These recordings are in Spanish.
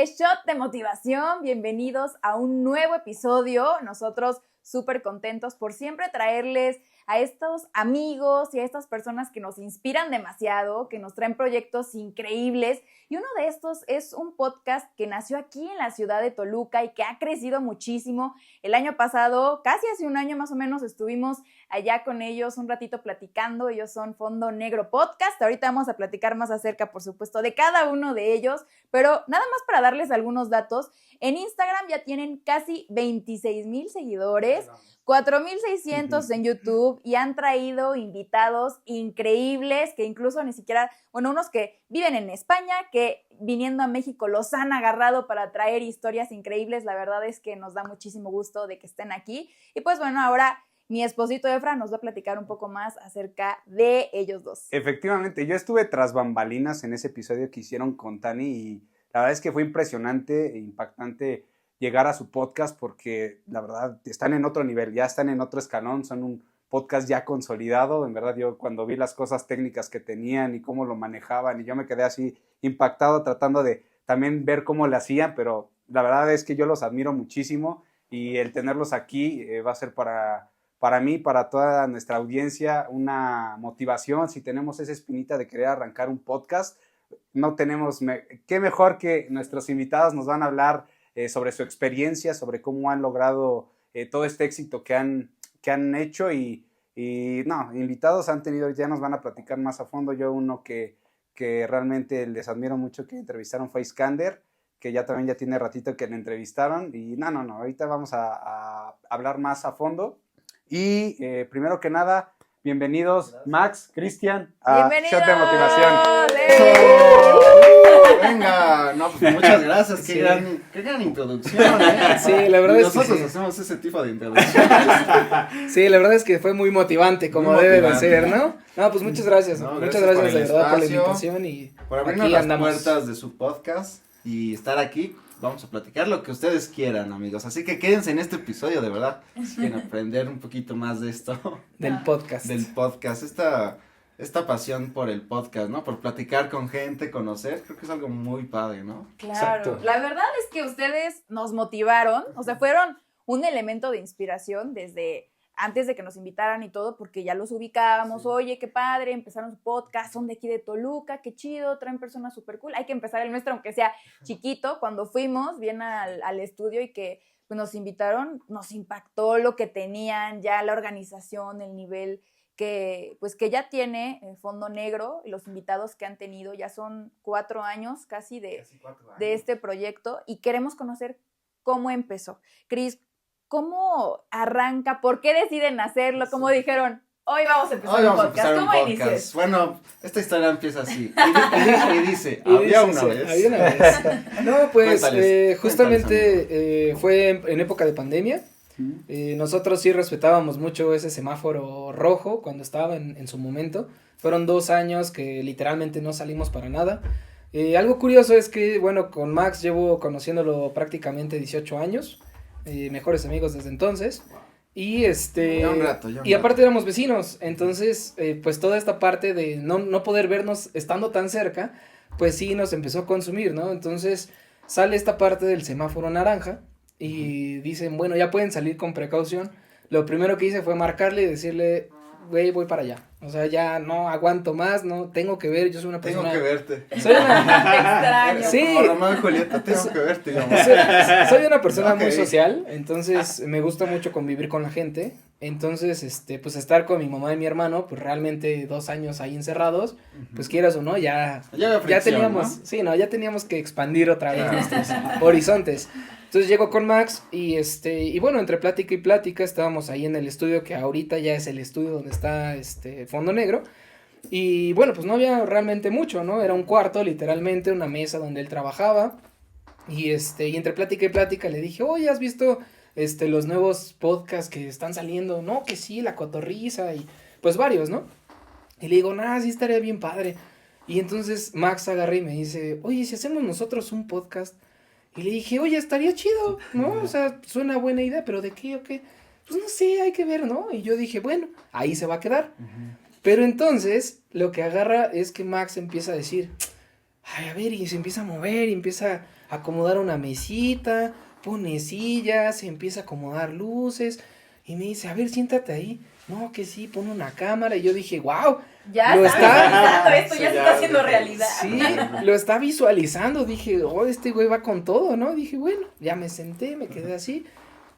de Shot de Motivación, bienvenidos a un nuevo episodio. Nosotros súper contentos por siempre traerles a estos amigos y a estas personas que nos inspiran demasiado, que nos traen proyectos increíbles. Y uno de estos es un podcast que nació aquí en la ciudad de Toluca y que ha crecido muchísimo. El año pasado, casi hace un año más o menos, estuvimos allá con ellos un ratito platicando. Ellos son Fondo Negro Podcast. Ahorita vamos a platicar más acerca, por supuesto, de cada uno de ellos. Pero nada más para darles algunos datos. En Instagram ya tienen casi 26,000 seguidores. 4,600 en YouTube y han traído invitados increíbles que incluso ni siquiera, unos que viven en España, que viniendo a México los han agarrado para traer historias increíbles. La verdad es que nos da muchísimo gusto de que estén aquí. Y pues ahora mi esposito Efra nos va a platicar un poco más acerca de ellos dos. Efectivamente, yo estuve tras bambalinas en ese episodio que hicieron con Tani y la verdad es que fue impresionante e impactante llegar a su podcast porque la verdad están en otro nivel, ya están en otro escalón, son un podcast ya consolidado. En verdad yo cuando vi las cosas técnicas que tenían y cómo lo manejaban y yo me quedé así impactado tratando de también ver cómo lo hacían, pero la verdad es que yo los admiro muchísimo y el tenerlos aquí va a ser para mí, para toda nuestra audiencia, una motivación. Si tenemos esa espinita de querer arrancar un podcast, no tenemos, qué mejor que nuestros invitados nos van a hablar sobre su experiencia, sobre cómo han logrado todo este éxito que han hecho y invitados han tenido, ya nos van a platicar más a fondo. Yo uno que realmente les admiro mucho que entrevistaron fue Iskander, que ya tiene ratito que le entrevistaron y ahorita vamos a hablar más a fondo y primero que nada, bienvenidos Max, Cristian a Shot de Motivación. Venga, pues muchas gracias, qué gran introducción, ¿eh? Sí, la verdad es que nosotros hacemos ese tipo de introducciones. Sí, la verdad es que fue muy motivante, como muy debe de motivante. ser, ¿no? No, pues muchas gracias, muchas gracias de verdad por la invitación y por abrirnos aquí las andamos. puertas de su podcast y estar aquí. Vamos a platicar lo que ustedes quieran, amigos, así que quédense en este episodio, de verdad, si quieren aprender un poquito más de esto. Del podcast. Esta pasión por el podcast, ¿no? Por platicar con gente, conocer, creo que es algo muy padre, ¿no? Claro, Exacto. La verdad es que ustedes nos motivaron, o sea, fueron un elemento de inspiración desde antes de que nos invitaran y todo, porque ya los ubicábamos. Sí. Oye, qué padre, empezaron su podcast, son de aquí de Toluca, qué chido, traen personas súper cool. Hay que empezar el nuestro, aunque sea chiquito. Cuando fuimos bien al estudio y que pues, nos invitaron, nos impactó lo que tenían, ya la organización, el nivel que ya tiene Fondo Negro y los invitados que han tenido. Ya son 4 años casi de este proyecto y queremos conocer cómo empezó. Cris, ¿cómo arranca? ¿Por qué deciden hacerlo? ¿Cómo dijeron? Hoy vamos a empezar un podcast. ¿Cómo inicias? Bueno, esta historia empieza así. Y dice, había una vez. No, pues justamente fue en época de pandemia. Nosotros sí respetábamos mucho ese semáforo rojo cuando estaba en su momento. Fueron 2 años que literalmente no salimos para nada. Algo curioso es que, con Max llevo conociéndolo prácticamente 18 años. Mejores amigos desde entonces. Y y aparte éramos vecinos. Entonces, pues toda esta parte de no poder vernos estando tan cerca, pues sí nos empezó a consumir, ¿no? Entonces sale esta parte del semáforo naranja. Y dicen, ya pueden salir con precaución. Lo primero que hice fue marcarle y decirle, güey, voy para allá. O sea, ya no aguanto más, no, tengo que ver, yo soy una persona. Tengo que verte. Soy una... extraño. Sí. Como Romeo y Julieta, tengo que verte, digamos. Soy una persona muy social, entonces me gusta mucho convivir con la gente. Entonces, pues estar con mi mamá y mi hermano, pues realmente 2 años ahí encerrados, pues quieras o no, ya teníamos, ¿no? Ya teníamos que expandir otra vez nuestros horizontes. Entonces llego con Max y entre plática y plática estábamos ahí en el estudio que ahorita ya es el estudio donde está Fondo Negro. Y pues no había realmente mucho, ¿no? Era un cuarto, literalmente, una mesa donde él trabajaba. Y entre plática y plática le dije, oye, ¿has visto los nuevos podcasts que están saliendo? No, que sí, La Cotorriza y pues varios, ¿no? Y le digo, sí estaría bien padre. Y entonces Max agarra y me dice, oye, si hacemos nosotros un podcast. Y le dije, oye, estaría chido, ¿no? O sea, suena buena idea, pero ¿de qué o qué? Pues no sé, hay que ver, ¿no? Y yo dije, ahí se va a quedar. Pero entonces, lo que agarra es que Max empieza a decir, ay, a ver, y se empieza a mover, y empieza a acomodar una mesita, pone sillas, se empieza a acomodar luces, y me dice, a ver, siéntate ahí. No, que sí, pone una cámara, y yo dije, wow, Ya lo está está, visualizando esto, Sí, ya se ya, está haciendo sí. realidad. sí, lo está visualizando, dije, oh, este güey va con todo, ¿no? Dije, bueno, ya me senté, me quedé así,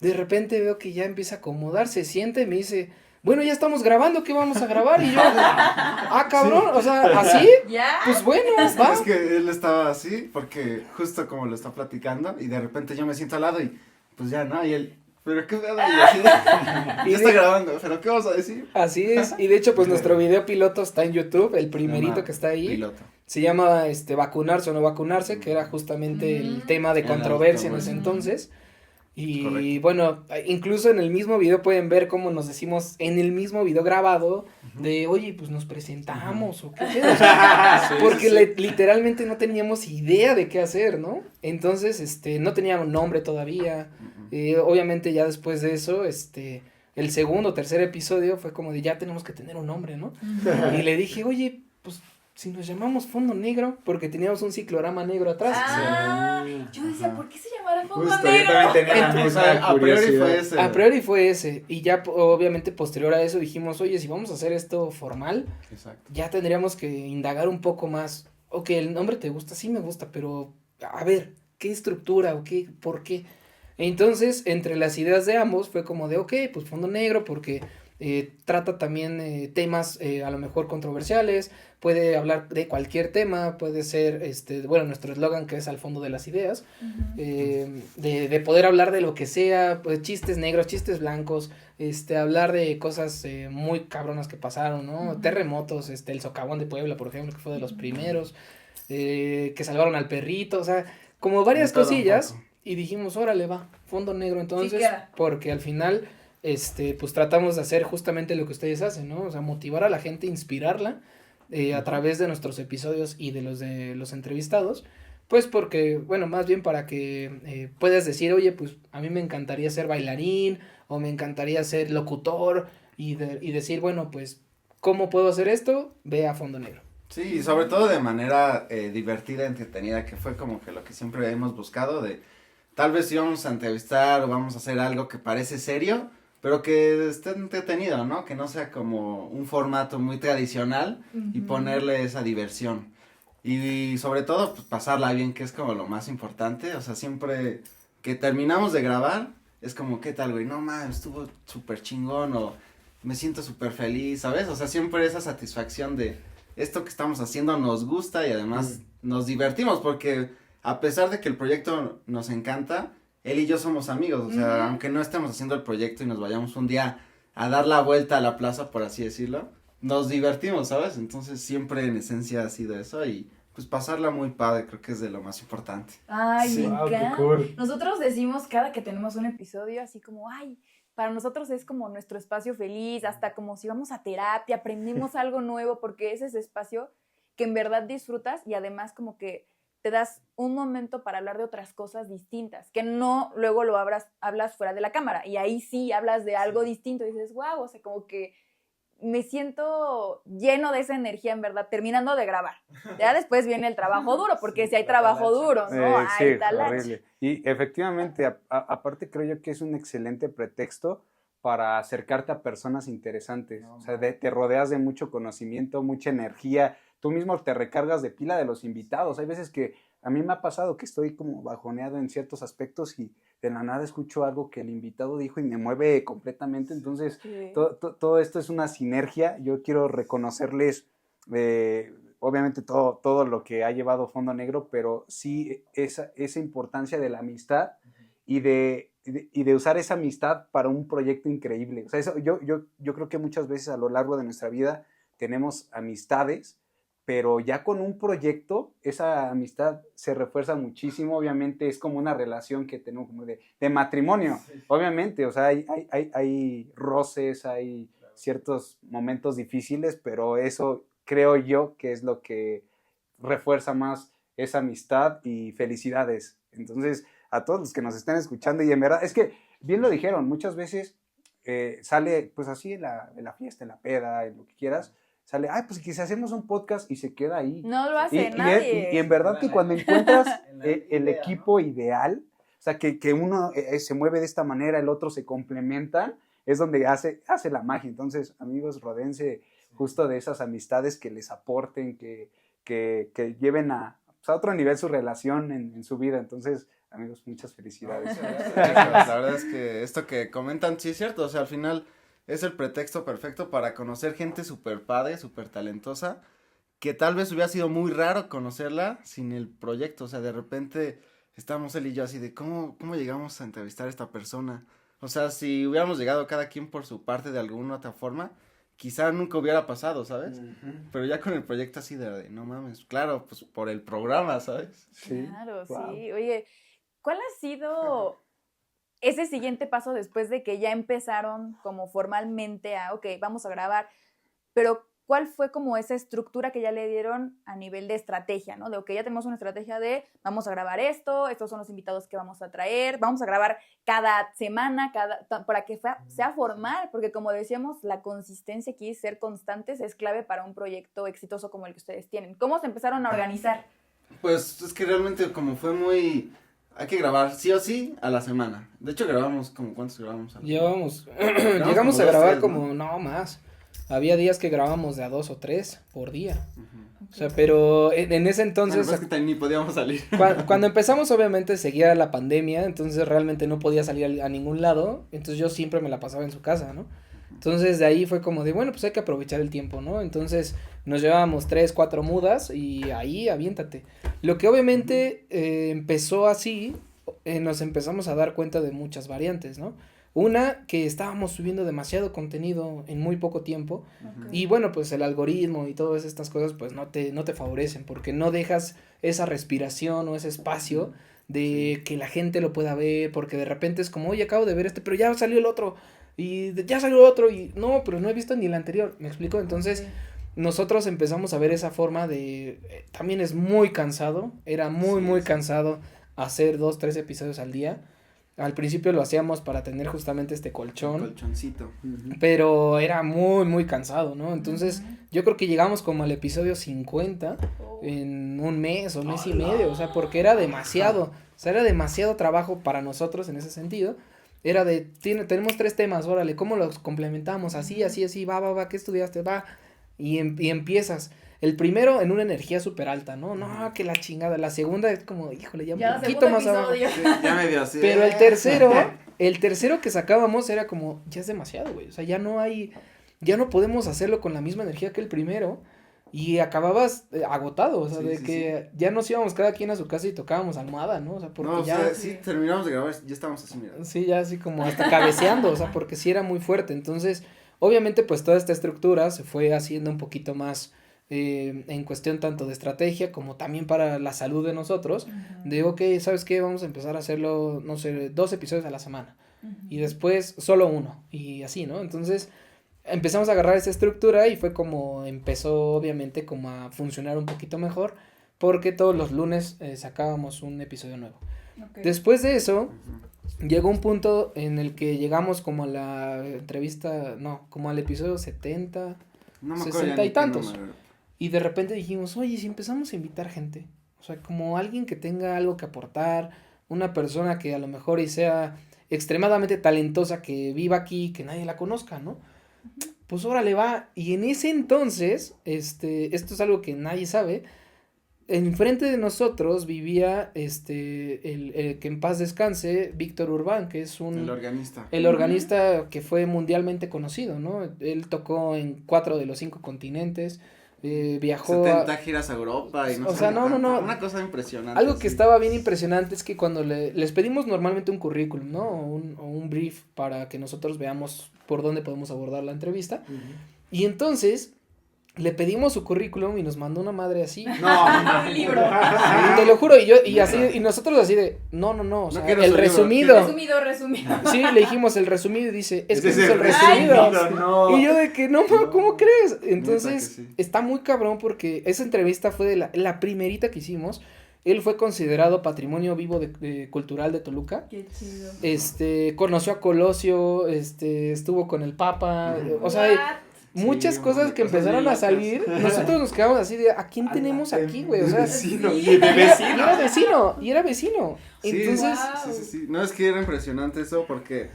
de repente veo que ya empieza a acomodar, se siente y me dice, bueno, ya estamos grabando, ¿qué vamos a grabar? Y yo, ah, cabrón, o sea, ¿así? Ya. Pues bueno, Es va. que él estaba así, porque justo como lo está platicando, y de repente yo me siento al lado y pues ya, ¿no? Y él, ¿pero qué pedo? Y así, ya está grabando, ¿pero qué vamos a decir? Así es, y de hecho, pues nuestro video piloto está en YouTube, el primerito que está ahí, Piloto. se llama, vacunarse o no vacunarse, que era justamente el tema de Era controversia en el ese tema. entonces, y Correcto. bueno, incluso en el mismo video pueden ver cómo nos decimos, en el mismo video grabado, de, oye, pues nos presentamos, o qué pedo, o sea, Sí, porque sí, sí. literalmente no teníamos idea de qué hacer, ¿no? Entonces, no teníamos nombre todavía, obviamente ya después de eso, el segundo o tercer episodio fue como de ya tenemos que tener un nombre, ¿no? Y le dije, oye, pues si nos llamamos Fondo Negro, porque teníamos un ciclorama negro atrás. Ah, yo decía, Ajá. ¿por qué se llamará fondo Justo, yo negro? también tenía la O misma sea, a priori curiosidad. fue ese. A priori fue ese, y ya obviamente posterior a eso dijimos, oye, si vamos a hacer esto formal, Exacto. ya tendríamos que indagar un poco más. Ok, el nombre te gusta, sí me gusta, pero a ver, ¿qué estructura o qué, por qué? Entonces, entre las ideas de ambos fue como de, ok, pues Fondo Negro, porque trata también temas a lo mejor controversiales, puede hablar de cualquier tema, puede ser, bueno, nuestro eslogan que es al fondo de las ideas, de poder hablar de lo que sea, pues chistes negros, chistes blancos, hablar de cosas muy cabronas que pasaron, ¿no? Ujú. Terremotos, el socavón de Puebla, por ejemplo, que fue de los primeros, que salvaron al perrito, o sea, como varias De todo un cosillas, poco. y dijimos, órale, va, Fondo Negro, entonces, queda. porque al final, pues tratamos de hacer justamente lo que ustedes hacen, ¿no? O sea, motivar a la gente, inspirarla, a través de nuestros episodios y de los entrevistados, pues porque, bueno, más bien para que puedas decir, oye, pues a mí me encantaría ser bailarín o me encantaría ser locutor y decir, bueno, pues, ¿cómo puedo hacer esto? Ve a Fondo Negro. Sí, y sobre todo de manera divertida, entretenida, que fue como que lo que siempre hemos buscado de, tal vez si vamos a entrevistar o vamos a hacer algo que parece serio, pero que esté entretenido, ¿no? Que no sea como un formato muy tradicional y Ujú. ponerle esa diversión. Y sobre todo, pues pasarla bien, que es como lo más importante, o sea, siempre que terminamos de grabar, es como, ¿qué tal, güey? No, mames, estuvo súper chingón o me siento súper feliz, ¿sabes? O sea, siempre esa satisfacción de esto que estamos haciendo nos gusta y además nos divertimos porque a pesar de que el proyecto nos encanta, él y yo somos amigos, o sea, Ujú. aunque no estemos haciendo el proyecto y nos vayamos un día a dar la vuelta a la plaza, por así decirlo, nos divertimos, ¿sabes? Entonces siempre en esencia ha sido eso y pues pasarla muy padre, creo que es de lo más importante. Ay, Sí. me Wow, qué encanta. cool. Nosotros decimos cada que tenemos un episodio así como, ay, para nosotros es como nuestro espacio feliz, hasta como si vamos a terapia, aprendimos algo nuevo, porque es ese espacio que en verdad disfrutas y además como que te das un momento para hablar de otras cosas distintas, que no luego lo hablas fuera de la cámara y ahí sí hablas de algo distinto y dices, wow, o sea, como que me siento lleno de esa energía en verdad, terminando de grabar. Ya después viene el trabajo duro, porque Sí, si hay la trabajo talacha. duro, ¿no? Sí, Hay talacha. horrible. Y efectivamente, aparte creo yo que es un excelente pretexto para acercarte a personas interesantes. No, O sea, te rodeas de mucho conocimiento, mucha energía. Tú mismo te recargas de pila de los invitados. Hay veces que a mí me ha pasado que estoy como bajoneado en ciertos aspectos y de la nada escucho algo que el invitado dijo y me mueve completamente. Entonces, Sí. todo esto es una sinergia. Yo quiero reconocerles, obviamente, todo lo que ha llevado Fondo Negro, pero sí esa importancia de la amistad y de usar esa amistad para un proyecto increíble. O sea, yo creo que muchas veces a lo largo de nuestra vida tenemos amistades, pero ya con un proyecto esa amistad se refuerza muchísimo. Obviamente es como una relación que tenemos como de matrimonio, obviamente, o sea, hay roces, hay ciertos momentos difíciles, pero eso creo yo que es lo que refuerza más esa amistad y felicidades. Entonces, a todos los que nos están escuchando, y en verdad, es que bien lo dijeron, muchas veces sale pues así en la fiesta, en la peda, en lo que quieras, sale, ay, pues quizás hacemos un podcast y se queda ahí. No lo hace nadie. Y en verdad que cuando encuentras el equipo ideal, o sea, que uno se mueve de esta manera, el otro se complementan, es donde hace la magia. Entonces, amigos, rodéense justo de esas amistades que les aporten, que lleven a otro nivel su relación en su vida. Entonces, amigos, muchas felicidades. La verdad es que esto que comentan sí es cierto, o sea, al final es el pretexto perfecto para conocer gente súper padre, súper talentosa, que tal vez hubiera sido muy raro conocerla sin el proyecto, o sea, de repente estamos él y yo así de, ¿cómo llegamos a entrevistar a esta persona? O sea, si hubiéramos llegado cada quien por su parte de alguna otra forma, quizá nunca hubiera pasado, ¿sabes? Pero ya con el proyecto así de, no mames, claro, pues por el programa, ¿sabes? Sí. Claro, Wow. sí. Oye, ¿cuál ha sido ese siguiente paso después de que ya empezaron como formalmente a, ok, vamos a grabar, pero cuál fue como esa estructura que ya le dieron a nivel de estrategia, ¿no? De, ok, ya tenemos una estrategia de, vamos a grabar esto, estos son los invitados que vamos a traer, vamos a grabar cada semana, para que sea formal, porque como decíamos, la consistencia aquí, ser constantes, es clave para un proyecto exitoso como el que ustedes tienen. ¿Cómo se empezaron a organizar? Pues es que realmente como fue muy... Hay que grabar sí o sí a la semana. De hecho grabamos como, ¿cuántos grabamos? Llegamos como a dos, grabar tres, como, no más. Había días que grabábamos de a 2 o 3 por día. O sea, pero en ese entonces... Bueno, pues es que ni podíamos salir. Cuando empezamos, obviamente, seguía la pandemia, entonces realmente no podía salir a ningún lado, entonces yo siempre me la pasaba en su casa, ¿no? Entonces de ahí fue como de, bueno, pues hay que aprovechar el tiempo, ¿no? Entonces nos llevábamos 3, 4 mudas y ahí aviéntate. Lo que obviamente empezó así, nos empezamos a dar cuenta de muchas variantes, ¿no? Una, que estábamos subiendo demasiado contenido en muy poco tiempo. Okay. Y bueno, pues el algoritmo y todas estas cosas pues no te favorecen porque no dejas esa respiración o ese espacio de que la gente lo pueda ver, porque de repente es como, oye, acabo de ver pero ya salió el otro y ya salió otro y no, pero no he visto ni el anterior, ¿me explico? Entonces nosotros empezamos a ver esa forma de, también es muy cansado, era muy cansado hacer 2, 3 episodios al día. Al principio lo hacíamos para tener justamente este colchón. Colchoncito. Pero era muy cansado, ¿no? Entonces, yo creo que llegamos como al episodio 50 en un mes o mes y medio, o sea, porque era demasiado, o sea, era demasiado trabajo para nosotros en ese sentido. Era de, tenemos 3 temas, órale, ¿cómo los complementamos? Así, va, ¿qué estudiaste? Va, y empiezas. El primero en una energía súper alta, ¿no? No, que la chingada. La segunda es como, híjole, ya un poquito más abajo. Sí, ya medio así. Pero el tercero que sacábamos era como, ya es demasiado, güey. O sea, ya no podemos hacerlo con la misma energía que el primero. Y acababas agotado, o sea, que ya nos íbamos cada quien a su casa y tocábamos almohada, ¿no? O sea, porque no, ya. O sea, sí, terminamos de grabar, ya estábamos así, mira. Sí, ya así como hasta cabeceando, o sea, porque sí era muy fuerte. Entonces, obviamente, pues toda esta estructura se fue haciendo un poquito más. En cuestión tanto de estrategia como también para la salud de nosotros, de ok, ¿sabes qué? Vamos a empezar a hacerlo, no sé, 2 episodios a la semana, y después solo 1, y así, ¿no? Entonces empezamos a agarrar esa estructura y fue como empezó obviamente como a funcionar un poquito mejor, porque todos los lunes sacábamos un episodio nuevo. Okay. Después de eso, llegó un punto en el que llegamos como a la entrevista, no, como al episodio 70, no me 60 y tantos. Y de repente dijimos, oye, si empezamos a invitar gente, o sea, como alguien que tenga algo que aportar, una persona que a lo mejor y sea extremadamente talentosa, que viva aquí, que nadie la conozca, ¿no? Pues órale, va. Y en ese entonces, esto es algo que nadie sabe, enfrente de nosotros vivía, el que en paz descanse, Víctor Urbán, que es el organista. El organista que fue mundialmente conocido, ¿no? Él tocó en 4 de los 5 continentes. Viajó 70 giras a Europa y no sé. O sea, no. Una cosa impresionante. Algo que estaba bien impresionante es que cuando les pedimos normalmente un currículum, ¿no? O un brief para que nosotros veamos por dónde podemos abordar la entrevista. Y entonces le pedimos su currículum y nos mandó una madre así. No, un libro. Te lo juro, y nosotros así de, no, o sea, el resumido. Resumido. Sí, le dijimos el resumido y dice, es que es el resumido. No. Y yo de que, no, ¿cómo crees? Entonces, está muy cabrón porque esa entrevista fue de la primerita que hicimos. Él fue considerado patrimonio vivo cultural de Toluca. Qué chido. Conoció a Colosio, estuvo con el Papa, o sea, muchas cosas que empezaron a salir, nosotros nos quedamos así de, ¿a quién tenemos aquí, güey? O sea, vecino. y era vecino. Sí, Entonces, sí. No, es que era impresionante eso porque,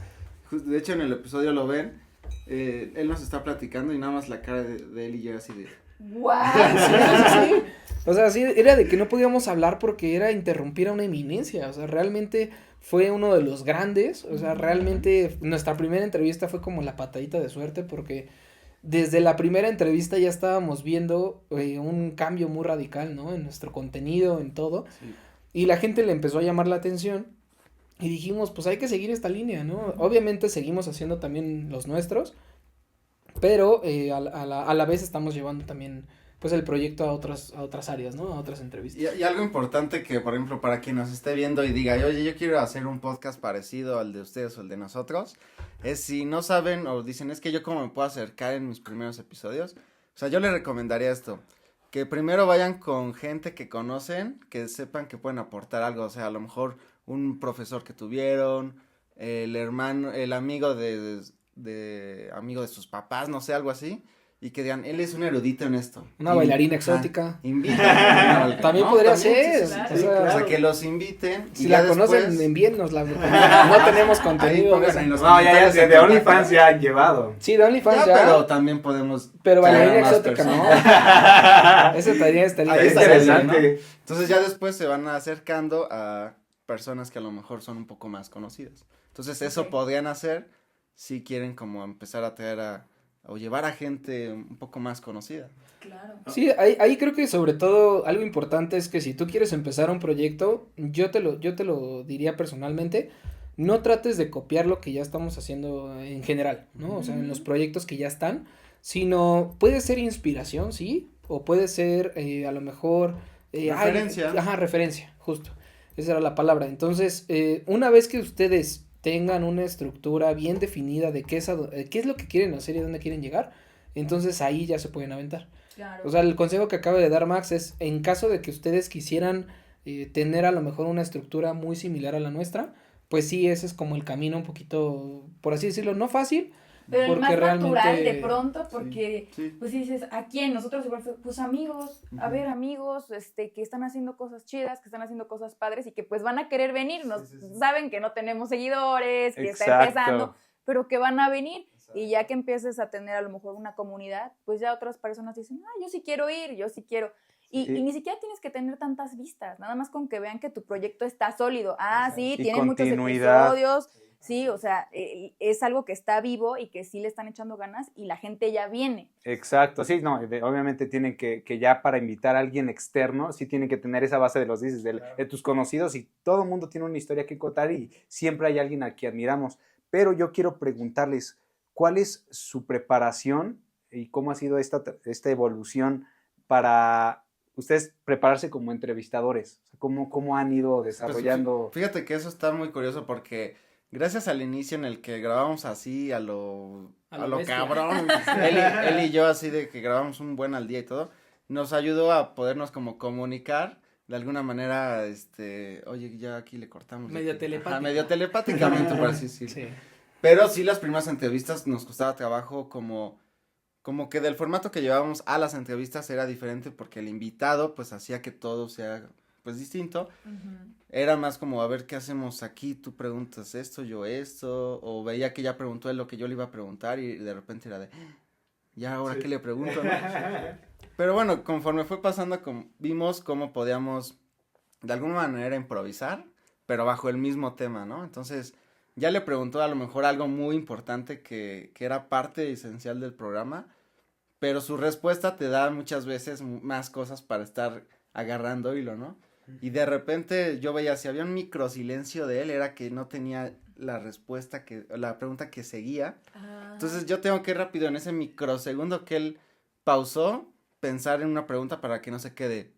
de hecho, en el episodio lo ven, él nos está platicando y nada más la cara de él y yo así de... ¡Wow! sí. O sea, sí, era de que no podíamos hablar porque era interrumpir a una eminencia, o sea, realmente fue uno de los grandes, o sea, realmente nuestra primera entrevista fue como la patadita de suerte porque desde la primera entrevista ya estábamos viendo un cambio muy radical, ¿no? En nuestro contenido, en todo, Sí. y la gente le empezó a llamar la atención y dijimos, pues hay que seguir esta línea, ¿no? Obviamente seguimos haciendo también los nuestros, pero a la vez estamos llevando también pues el proyecto a otras áreas, ¿no? A otras entrevistas. Y algo importante que, por ejemplo, para quien nos esté viendo y diga, oye, yo quiero hacer un podcast parecido al de ustedes o el de nosotros, es si no saben o dicen, es que yo cómo me puedo acercar en mis primeros episodios, o sea, yo les recomendaría esto, que primero vayan con gente que conocen, que sepan que pueden aportar algo, o sea, a lo mejor un profesor que tuvieron, el hermano, el amigo amigo de sus papás, no sé, algo así, y que digan, él es un erudito en esto. Una bailarina exótica. Invita. También podría ser. Sí, claro. sí, O sea, o sea, que los inviten. Si y la ya conocen, después- envíennos la. No tenemos Ahí contenido. pónganse bueno. en los No, ya, comentarios de en contacto. OnlyFans ya han llevado. Sí, de OnlyFans ya. Pero también podemos. Pero bailarina traer más exótica, personas. ¿no? Eso estaría Ahí está Interesante. Entonces ya después se van acercando a personas que a lo mejor son un poco más conocidas. Entonces eso Ok. podrían hacer si quieren como empezar a traer o llevar a gente un poco más conocida. Claro. Sí, ahí creo que sobre todo algo importante es que si tú quieres empezar un proyecto, yo te lo diría personalmente, no trates de copiar lo que ya estamos haciendo en general, ¿no? O sea, en los proyectos que ya están, sino puede ser inspiración, ¿sí? O puede ser a lo mejor... Referencia. Referencia, justo. Esa era la palabra. Entonces, una vez que ustedes tengan una estructura bien definida de qué es lo que quieren hacer y dónde quieren llegar, entonces ahí ya se pueden aventar. Claro. O sea, el consejo que acaba de dar Max es, en caso de que ustedes quisieran tener a lo mejor una estructura muy similar a la nuestra, pues sí, ese es como el camino un poquito, por así decirlo, no fácil, Pero el porque más natural realmente- de pronto, porque Sí. pues dices, ¿a quién? Nosotros igual, pues amigos, a Ujú. ver amigos, que están haciendo cosas chidas, que están haciendo cosas padres y que pues van a querer venir, nos Sí, sí, sí. saben que no tenemos seguidores, que está Exacto. empezando, pero que van a venir. Y ya que empieces a tener a lo mejor una comunidad, pues ya otras personas dicen, yo sí quiero ir, yo sí quiero. Y, Sí. y ni siquiera tienes que tener tantas vistas, nada más con que vean que tu proyecto está sólido. Sí, Y tiene muchos continuidad. episodios, sí, o sea, es algo que está vivo y que sí le están echando ganas y la gente ya viene. Exacto, sí, no, obviamente tienen que ya para invitar a alguien externo, sí tienen que tener esa base de los dices, de tus conocidos y todo el mundo tiene una historia que contar y siempre hay alguien a quien admiramos. Pero yo quiero preguntarles, ¿cuál es su preparación y cómo ha sido esta evolución para ustedes prepararse como entrevistadores? O sea, ¿cómo han ido desarrollando? Fíjate que eso está muy curioso porque gracias al inicio en el que grabamos así a lo bestia. cabrón, él y yo así de que grabamos un buen al día y todo, nos ayudó a podernos como comunicar de alguna manera, oye, ya aquí le cortamos. Medio Ajá, telepática. medio telepáticamente, por así decirlo. Sí. Pero sí, las primeras entrevistas nos costaba trabajo como que del formato que llevábamos a las entrevistas era diferente porque el invitado pues hacía que todo sea pues distinto. Era más como a ver qué hacemos aquí, tú preguntas esto, yo esto, o veía que ya preguntó él lo que yo le iba a preguntar y de repente era de, ya ahora qué le pregunto, ¿no? Pero bueno, conforme fue pasando vimos cómo podíamos de alguna manera improvisar, pero bajo el mismo tema, ¿no? Entonces ya le preguntó a lo mejor algo muy importante que era parte esencial del programa, pero su respuesta te da muchas veces más cosas para estar agarrando hilo, ¿no? Y de repente yo veía, si había un micro silencio de él, era que no tenía la respuesta, la pregunta que seguía. Entonces yo tengo que rápido en ese microsegundo que él pausó, pensar en una pregunta para que no se quede.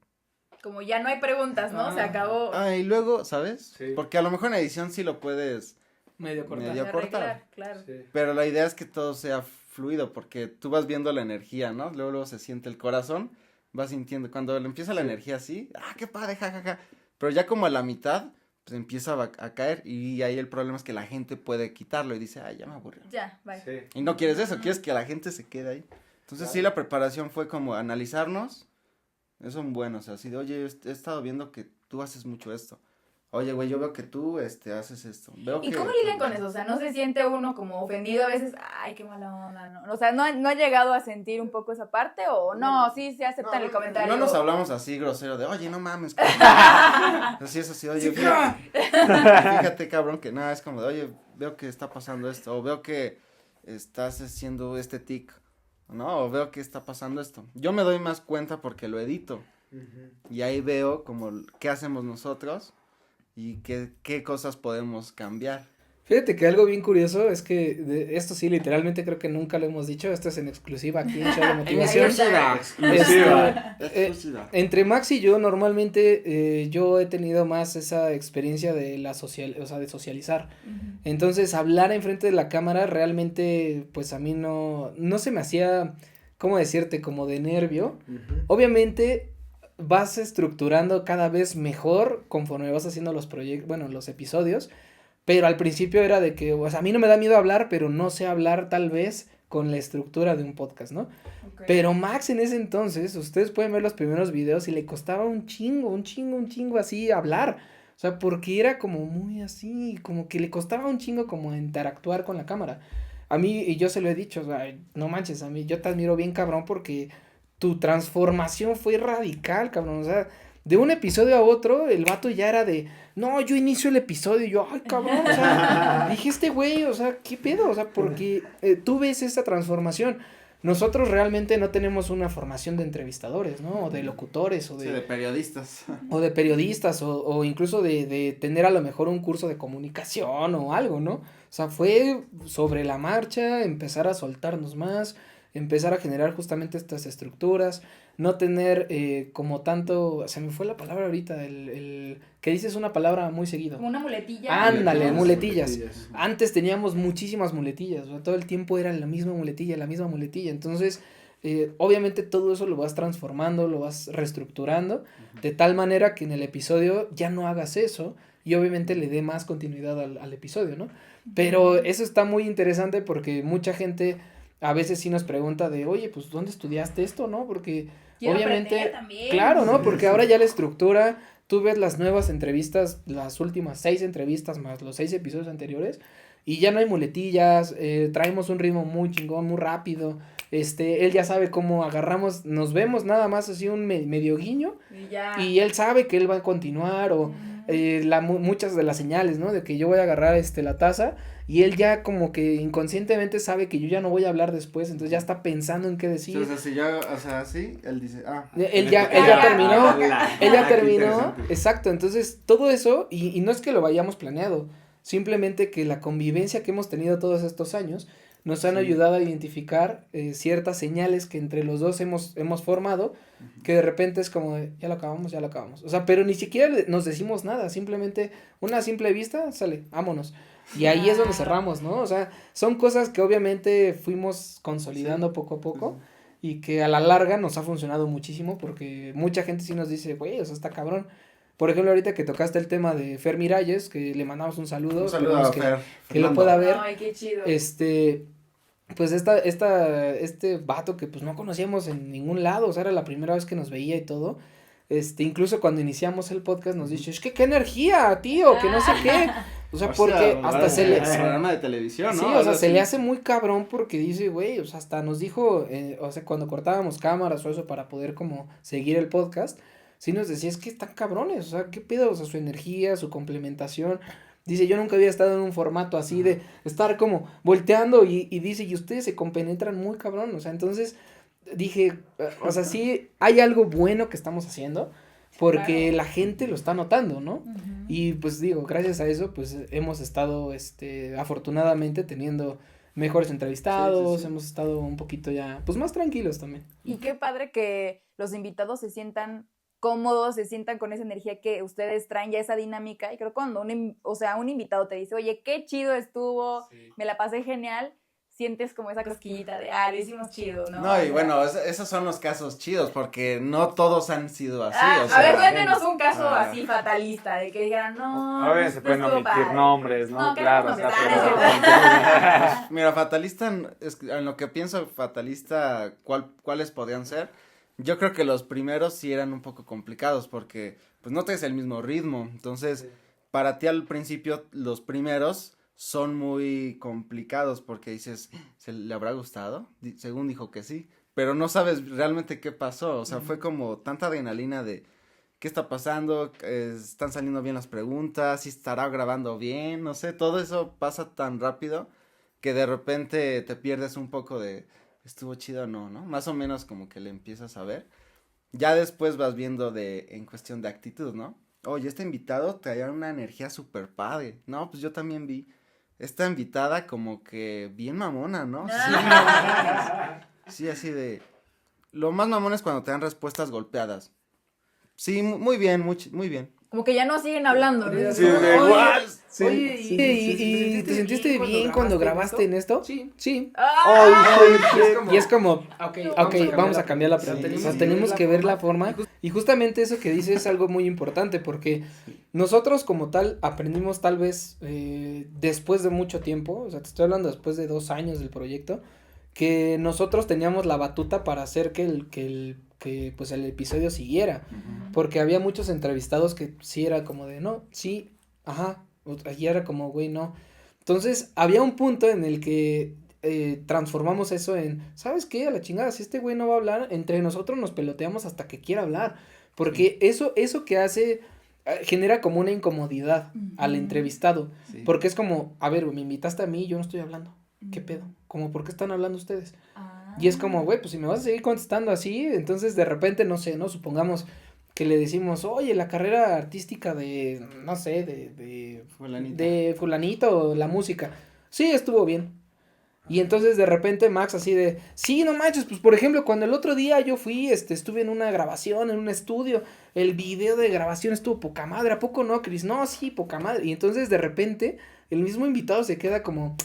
Como ya no hay preguntas, ¿no? Se acabó. Y luego, ¿sabes? Sí. Porque a lo mejor en edición sí lo puedes, Medio cortar. medio cortar. Arreglar, claro. pero la idea es que todo sea fluido, porque tú vas viendo la energía, ¿no? Luego se siente el corazón, vas sintiendo, cuando le empieza la energía así, qué padre, jajaja, pero ya como a la mitad, pues empieza a caer, y ahí el problema es que la gente puede quitarlo, y dice, ya me aburrió. Ya, bye. Y no quieres eso, quieres que la gente se quede ahí. Entonces sí, la preparación fue como analizarnos, eso es bueno, o sea, así de, oye, he estado viendo que tú haces mucho esto. Oye, güey, yo veo que tú, haces esto. ¿Y cómo lidian con eso? O sea, ¿no se siente uno como ofendido a veces? Ay, qué mala onda, ¿no? O sea, ¿no ha llegado a sentir un poco esa parte o no? Sí, se aceptan el comentario. No nos hablamos así grosero de, oye, no mames. Así es así, oye, fíjate, cabrón, que nada, es como de, oye, veo que está pasando esto, o veo que estás haciendo este tic, ¿no? O veo que está pasando esto. Yo me doy más cuenta porque lo edito. Y ahí veo como qué hacemos nosotros y qué cosas podemos cambiar. Fíjate que algo bien curioso es que esto sí, literalmente creo que nunca lo hemos dicho, esto es en exclusiva aquí en Show de Motivación. Exclusiva. Entre Max y yo normalmente yo he tenido más esa experiencia de de socializar. Uh-huh. Entonces hablar enfrente de la cámara realmente pues a mí no se me hacía, ¿cómo decirte? Como de nervio. Obviamente vas estructurando cada vez mejor conforme vas haciendo los episodios. Pero al principio era de que, o sea, a mí no me da miedo hablar, pero no sé hablar tal vez con la estructura de un podcast, ¿no? Okay. Pero Max en ese entonces, ustedes pueden ver los primeros videos y le costaba un chingo así hablar. O sea, porque era como muy así, como que le costaba un chingo como interactuar con la cámara. A mí, y yo se lo he dicho, o sea, no manches, a mí, yo te admiro bien, cabrón, porque tu transformación fue radical, cabrón, o sea, de un episodio a otro, el vato ya era de, no, yo inicio el episodio, y yo, ay, cabrón, o sea, dije, este güey, o sea, ¿qué pedo? O sea, porque tú ves esa transformación. Nosotros realmente no tenemos una formación de entrevistadores, ¿no? O de locutores, o de... Sí, de periodistas. O de periodistas, o incluso de tener a lo mejor un curso de comunicación o algo, ¿no? O sea, fue sobre la marcha, empezar a soltarnos más, empezar a generar justamente estas estructuras, no tener como tanto, se me fue la palabra ahorita, el que dices una palabra muy seguido. Como una muletilla. Ándale, muletillas. Antes teníamos muchísimas muletillas, o sea, todo el tiempo era la misma muletilla, entonces obviamente todo eso lo vas transformando, lo vas reestructurando, de tal manera que en el episodio ya no hagas eso y obviamente le dé más continuidad al episodio, ¿no? Pero eso está muy interesante porque mucha gente a veces sí nos pregunta de, oye, pues, ¿dónde estudiaste esto, no? Porque quiero obviamente, también. Claro, ¿no? Porque ahora ya la estructura, tú ves las nuevas entrevistas, las últimas 6 entrevistas más los 6 episodios anteriores, y ya no hay muletillas, traemos un ritmo muy chingón, muy rápido, él ya sabe cómo agarramos, nos vemos nada más así un medio guiño, y él sabe que él va a continuar, o muchas de las señales, ¿no? De que yo voy a agarrar la taza, y él ya como que inconscientemente sabe que yo ya no voy a hablar después, entonces ya está pensando en qué decir. O sea, si yo, sí, él dice, Él ya terminó, exacto, entonces todo eso, y no es que lo vayamos planeado, simplemente que la convivencia que hemos tenido todos estos años nos han ayudado a identificar ciertas señales que entre los dos hemos formado, que de repente es como de, ya lo acabamos, o sea, pero ni siquiera nos decimos nada, simplemente una simple vista, sale, vámonos, y ahí es donde cerramos, ¿no? O sea, son cosas que obviamente fuimos consolidando poco a poco, y que a la larga nos ha funcionado muchísimo, porque mucha gente sí nos dice, güey, o sea, está cabrón. Por ejemplo, ahorita que tocaste el tema de Fer Miralles, que le mandamos un saludo. Un saludo a Fer. Que lo pueda ver. Ay, qué chido. Pues este vato que pues no conocíamos en ningún lado, o sea, era la primera vez que nos veía y todo. Incluso cuando iniciamos el podcast nos dice, es que qué energía, tío, que no sé qué. O sea, porque hasta se le... programa de televisión, ¿no? Sí, o sea, se le hace muy cabrón porque dice, güey, o sea, hasta nos dijo, o sea, cuando cortábamos cámaras o eso para poder como seguir el podcast, sí nos decía, es que están cabrones, o sea, qué pedo, o sea, su energía, su complementación. Dice, yo nunca había estado en un formato así de estar como volteando y dice, y ustedes se compenetran muy cabrón, o sea, entonces dije, o sea, sí hay algo bueno que estamos haciendo porque la gente lo está notando, ¿no? Uh-huh. Y pues digo, gracias a eso, pues hemos estado, afortunadamente teniendo mejores entrevistados, sí. Hemos estado un poquito ya, pues más tranquilos también. Y qué padre que los invitados se sientan cómodos, se sientan con esa energía que ustedes traen, ya esa dinámica, y creo cuando un invitado te dice, oye, qué chido estuvo, me la pasé genial, sientes como esa cosquillita de, lo hicimos chido, ¿no? No, y bueno, esos son los casos chidos, porque no todos han sido así. A sea, ver, cuéntenos un caso así fatalista, de que dijeran, no. A ver, se pueden omitir nombres, ¿no? No, claro, no, o sea, no, Mira, fatalista, en lo que pienso fatalista, ¿cuáles podrían ser? Yo creo que los primeros sí eran un poco complicados, porque pues no traes el mismo ritmo, entonces, para ti al principio, los primeros son muy complicados, porque dices, ¿se le habrá gustado? Según dijo que sí, pero no sabes realmente qué pasó, o sea, fue como tanta adrenalina de, ¿qué está pasando? ¿Están saliendo bien las preguntas? ¿Sí estará grabando bien? No sé, todo eso pasa tan rápido que de repente te pierdes un poco de, ¿estuvo chido o no, no? Más o menos como que le empiezas a ver. Ya después vas viendo en cuestión de actitud, ¿no? Oye, este invitado traía una energía súper padre. No, pues yo también vi. Esta invitada como que bien mamona, ¿no? Sí, así de... Lo más mamón es cuando te dan respuestas golpeadas. Sí, muy bien, muy bien. Como que ya no siguen hablando, ¿no? Sí, de what? Sí. Oye, ¿y te sentiste bien cuando grabaste en esto? Sí. Y es como, ok, vamos a cambiar la pregunta. O sea, tenemos que ver la forma. Y justamente eso que dices es algo muy importante, porque nosotros como tal aprendimos tal vez después de mucho tiempo, o sea, te estoy hablando después de 2 años del proyecto, que nosotros teníamos la batuta para hacer que pues el episodio siguiera, porque había muchos entrevistados que sí era como de no, sí, ajá, y era como güey, no. Entonces había un punto en el que transformamos eso en, ¿sabes qué? A la chingada, si este güey no va a hablar, entre nosotros nos peloteamos hasta que quiera hablar, porque eso que hace genera como una incomodidad al entrevistado, porque es como, a ver, me invitaste a mí y yo no estoy hablando, ¿qué pedo? Como, ¿por qué están hablando ustedes? Y es como, güey, pues si me vas a seguir contestando así, entonces de repente, no sé, ¿no? Supongamos que le decimos, oye, la carrera artística de, no sé, de fulanito, la música, sí, estuvo bien. Y entonces de repente Max así de, sí, no manches, pues por ejemplo, cuando el otro día yo fui, estuve en una grabación, en un estudio, el video de grabación estuvo poca madre, ¿a poco no, Cris? No, sí, poca madre. Y entonces de repente el mismo invitado se queda como...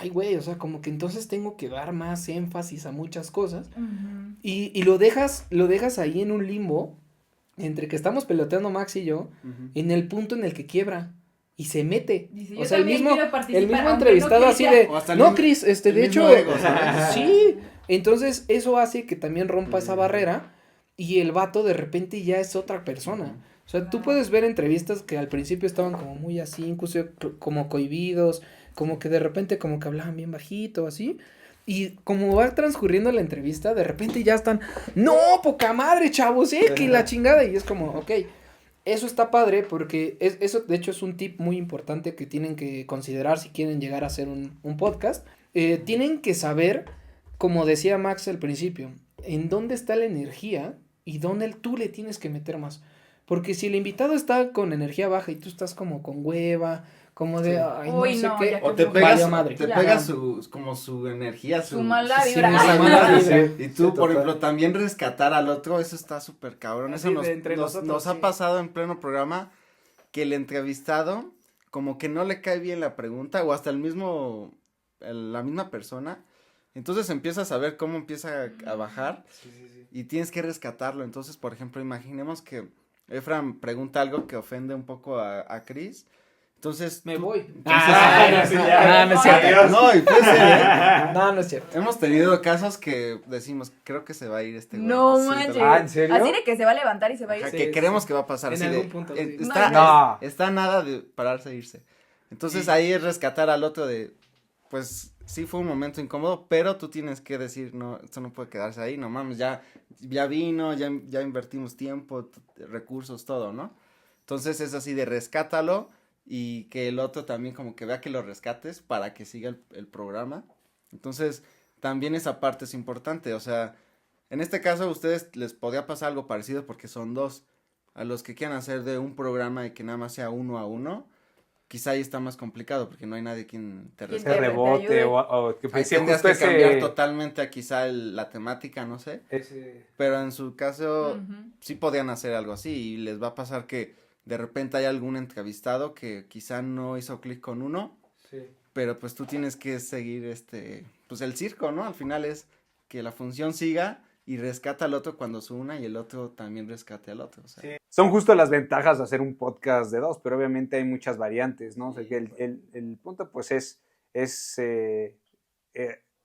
Ay, güey, o sea, como que entonces tengo que dar más énfasis a muchas cosas. Y lo dejas ahí en un limbo, entre que estamos peloteando Max y yo, en el punto en el que quiebra. Y se mete. Dice, o sea, el mismo entrevistado entrevistado así de, no, Cris, de hecho, ego, ¿sabes? sí. Entonces, eso hace que también rompa esa barrera y el vato de repente ya es otra persona. O sea, tú puedes ver entrevistas que al principio estaban como muy así, incluso como cohibidos, como que de repente como que hablaban bien bajito, así, y como va transcurriendo la entrevista, de repente ya están, no, poca madre, chavos, que la chingada, y es como, ok, eso está padre, porque eso de hecho es un tip muy importante que tienen que considerar si quieren llegar a hacer un podcast, tienen que saber, como decía Max al principio, en dónde está la energía y dónde tú le tienes que meter más, porque si el invitado está con energía baja y tú estás como con hueva, como de, ay, uy, no sé no, qué. O te pegas, madre. como su energía, su mala Sí, vibra. esa mala vibra. Y tú, por ejemplo, también rescatar al otro, eso está súper cabrón. Así Eso de entre nosotros, nos ha sí. pasado en pleno programa que el entrevistado como que no le cae bien la pregunta o hasta la misma persona. Entonces empiezas a ver cómo empieza a bajar y tienes que rescatarlo. Entonces, por ejemplo, imaginemos que Efraim pregunta algo que ofende un poco a Cris. Entonces Me voy. No, no es cierto. No, y puede ser, No es cierto. Hemos tenido casos que decimos, creo que se va a ir este güey. No Sí, manches. tal- ¿en serio? Así de que se va a levantar y se va a ir. Ajá, Sí, que sí, creemos sí. que va a pasar. En así algún de, punto, sí. No. está nada de pararse e irse. Entonces ahí es rescatar al otro de, pues sí fue un momento incómodo, pero tú tienes que decir, no, esto no puede quedarse ahí, no mames, ya vino, ya invertimos tiempo, recursos, todo, ¿no? Entonces es así de rescátalo y que el otro también como que vea que lo rescates para que siga el programa. Entonces también esa parte es importante, o sea, en este caso a ustedes les podría pasar algo parecido porque son dos. A los que quieran hacer de un programa y que nada más sea 1 a 1, quizá ahí está más complicado porque no hay nadie quien te ¿Quién Ese rescate. te rebote ayude. o que Ahí sí, tendrías justo que cambiar ese... totalmente a quizá la temática, no sé. Pero en su caso sí podían hacer algo así y les va a pasar que de repente hay algún entrevistado que quizá no hizo clic con uno, pero pues tú tienes que seguir pues el circo, ¿no? Al final es que la función siga y rescata al otro cuando se una y el otro también rescate al otro. O sea. Sí. Son justo las ventajas de hacer un podcast de dos, pero obviamente hay muchas variantes, ¿no? O sea, que el punto pues es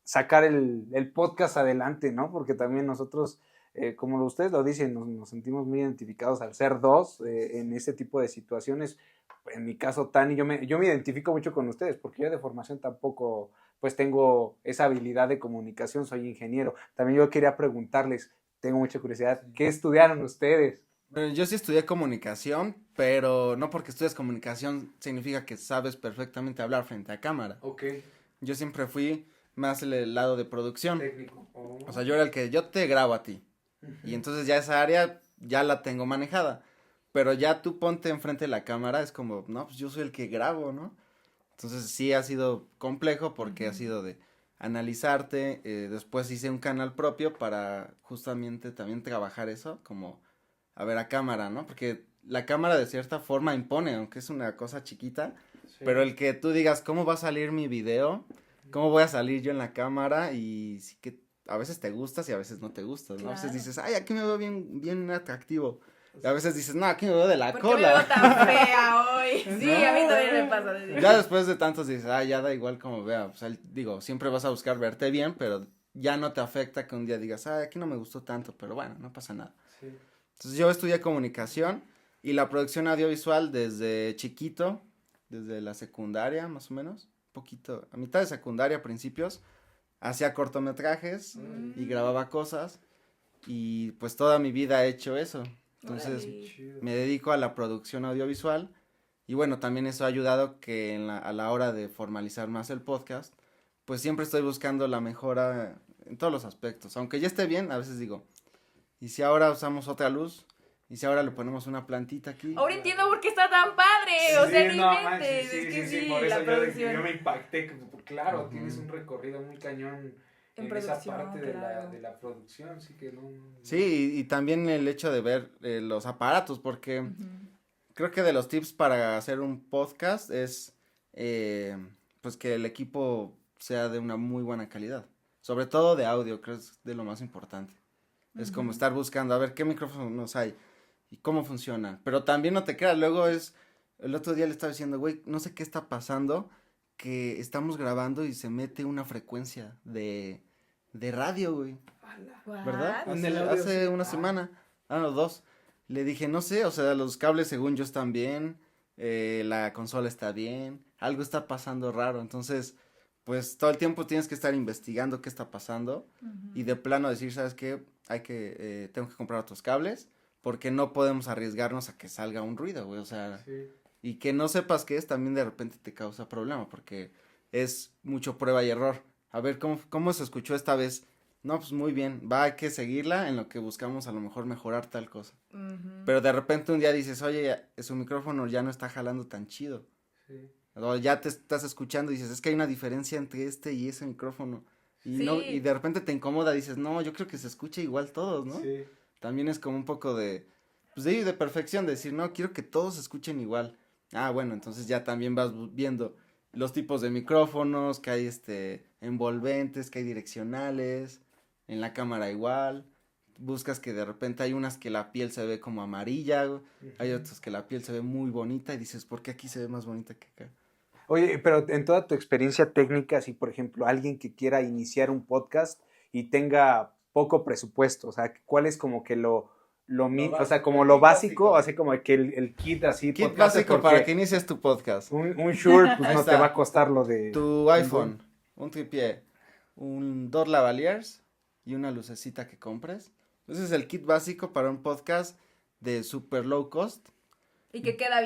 sacar el podcast adelante, ¿no? Porque también nosotros, como ustedes lo dicen, nos sentimos muy identificados al ser dos en ese tipo de situaciones. En mi caso, Tani, yo me identifico mucho con ustedes, porque yo de formación tampoco pues tengo esa habilidad de comunicación, soy ingeniero. También yo quería preguntarles, tengo mucha curiosidad, ¿qué estudiaron ustedes? Bueno, yo sí estudié comunicación, pero no porque estudies comunicación significa que sabes perfectamente hablar frente a cámara. Ok. Yo siempre fui más el lado de producción. Técnico. Oh. O sea, yo era el que yo te grabo a ti. Y entonces ya esa área ya la tengo manejada. Pero ya tú ponte enfrente de la cámara, es como, no, pues yo soy el que grabo, ¿no? Entonces sí ha sido complejo porque ha sido de analizarte. Después hice un canal propio para justamente también trabajar eso, como a ver a cámara, ¿no? Porque la cámara de cierta forma impone, aunque es una cosa chiquita. Sí. Pero el que tú digas, ¿cómo va a salir mi video? ¿Cómo voy a salir yo en la cámara? Y sí que a veces te gustas y a veces no te gustas, ¿no? Claro. A veces dices, ay, aquí me veo bien atractivo. Y a veces dices, no, aquí me veo de la cola. ¿Por qué me veo tan fea hoy? Sí, no, a mí también me pasa. Ya después de tantos dices, ya da igual como vea. O sea, digo, siempre vas a buscar verte bien, pero ya no te afecta que un día digas, aquí no me gustó tanto, pero bueno, no pasa nada. Sí. Entonces yo estudié comunicación y la producción audiovisual desde chiquito, desde la secundaria más o menos, poquito, a mitad de secundaria, principios, hacía cortometrajes y grababa cosas y pues toda mi vida he hecho eso. Entonces me dedico a la producción audiovisual y bueno, también eso ha ayudado que a la hora de formalizar más el podcast, pues siempre estoy buscando la mejora en todos los aspectos. Aunque ya esté bien, a veces digo, ¿y si ahora usamos otra luz? ¿Y si ahora le ponemos una plantita aquí? Ahora entiendo por qué está tan padre, sí, o sea, no inventes, sí, es que sí, por eso la producción. yo me impacté, claro, tienes un recorrido muy cañón en esa parte claro. de la producción, sí que no. Sí, y también el hecho de ver los aparatos, porque creo que de los tips para hacer un podcast es, pues que el equipo sea de una muy buena calidad, sobre todo de audio, creo que es de lo más importante. Es como estar buscando, a ver, qué micrófonos hay y cómo funciona. Pero también no te creas, luego el otro día le estaba diciendo, güey, no sé qué está pasando, que estamos grabando y se mete una frecuencia de radio, güey. ¿Verdad? Hace una semana, no, 2. Le dije, no sé, o sea, los cables según yo están bien, la consola está bien, algo está pasando raro, entonces pues todo el tiempo tienes que estar investigando qué está pasando y de plano decir, ¿sabes qué? Tengo que comprar otros cables porque no podemos arriesgarnos a que salga un ruido, güey, o sea, y que no sepas qué es también de repente te causa problema porque es mucho prueba y error. A ver, ¿cómo se escuchó esta vez? No, pues muy bien, hay que seguirla en lo que buscamos a lo mejor mejorar tal cosa. Pero de repente un día dices, oye, su micrófono ya no está jalando tan chido. Sí. O ya te estás escuchando y dices, es que hay una diferencia entre y ese micrófono. Y, no, y de repente te incomoda, dices, no, yo creo que se escucha igual todos, ¿no? Sí. También es como un poco de perfección, de decir, no, quiero que todos se escuchen igual. Bueno, entonces ya también vas viendo los tipos de micrófonos, que hay envolventes, que hay direccionales, en la cámara igual. Buscas que de repente hay unas que la piel se ve como amarilla, hay otras que la piel se ve muy bonita y dices, ¿por qué aquí se ve más bonita que acá? Oye, pero en toda tu experiencia técnica, si por ejemplo alguien que quiera iniciar un podcast y tenga poco presupuesto, o sea, ¿cuál es como que lo o sea, como lo básico, así como que el kit así. Kit básico para que inicies tu podcast. Un Shure, pues no te va a costar lo de... Tu iPhone, un tripié, 2 lavaliers y una lucecita que compres. Ese es el kit básico para un podcast de super low cost. Y que queda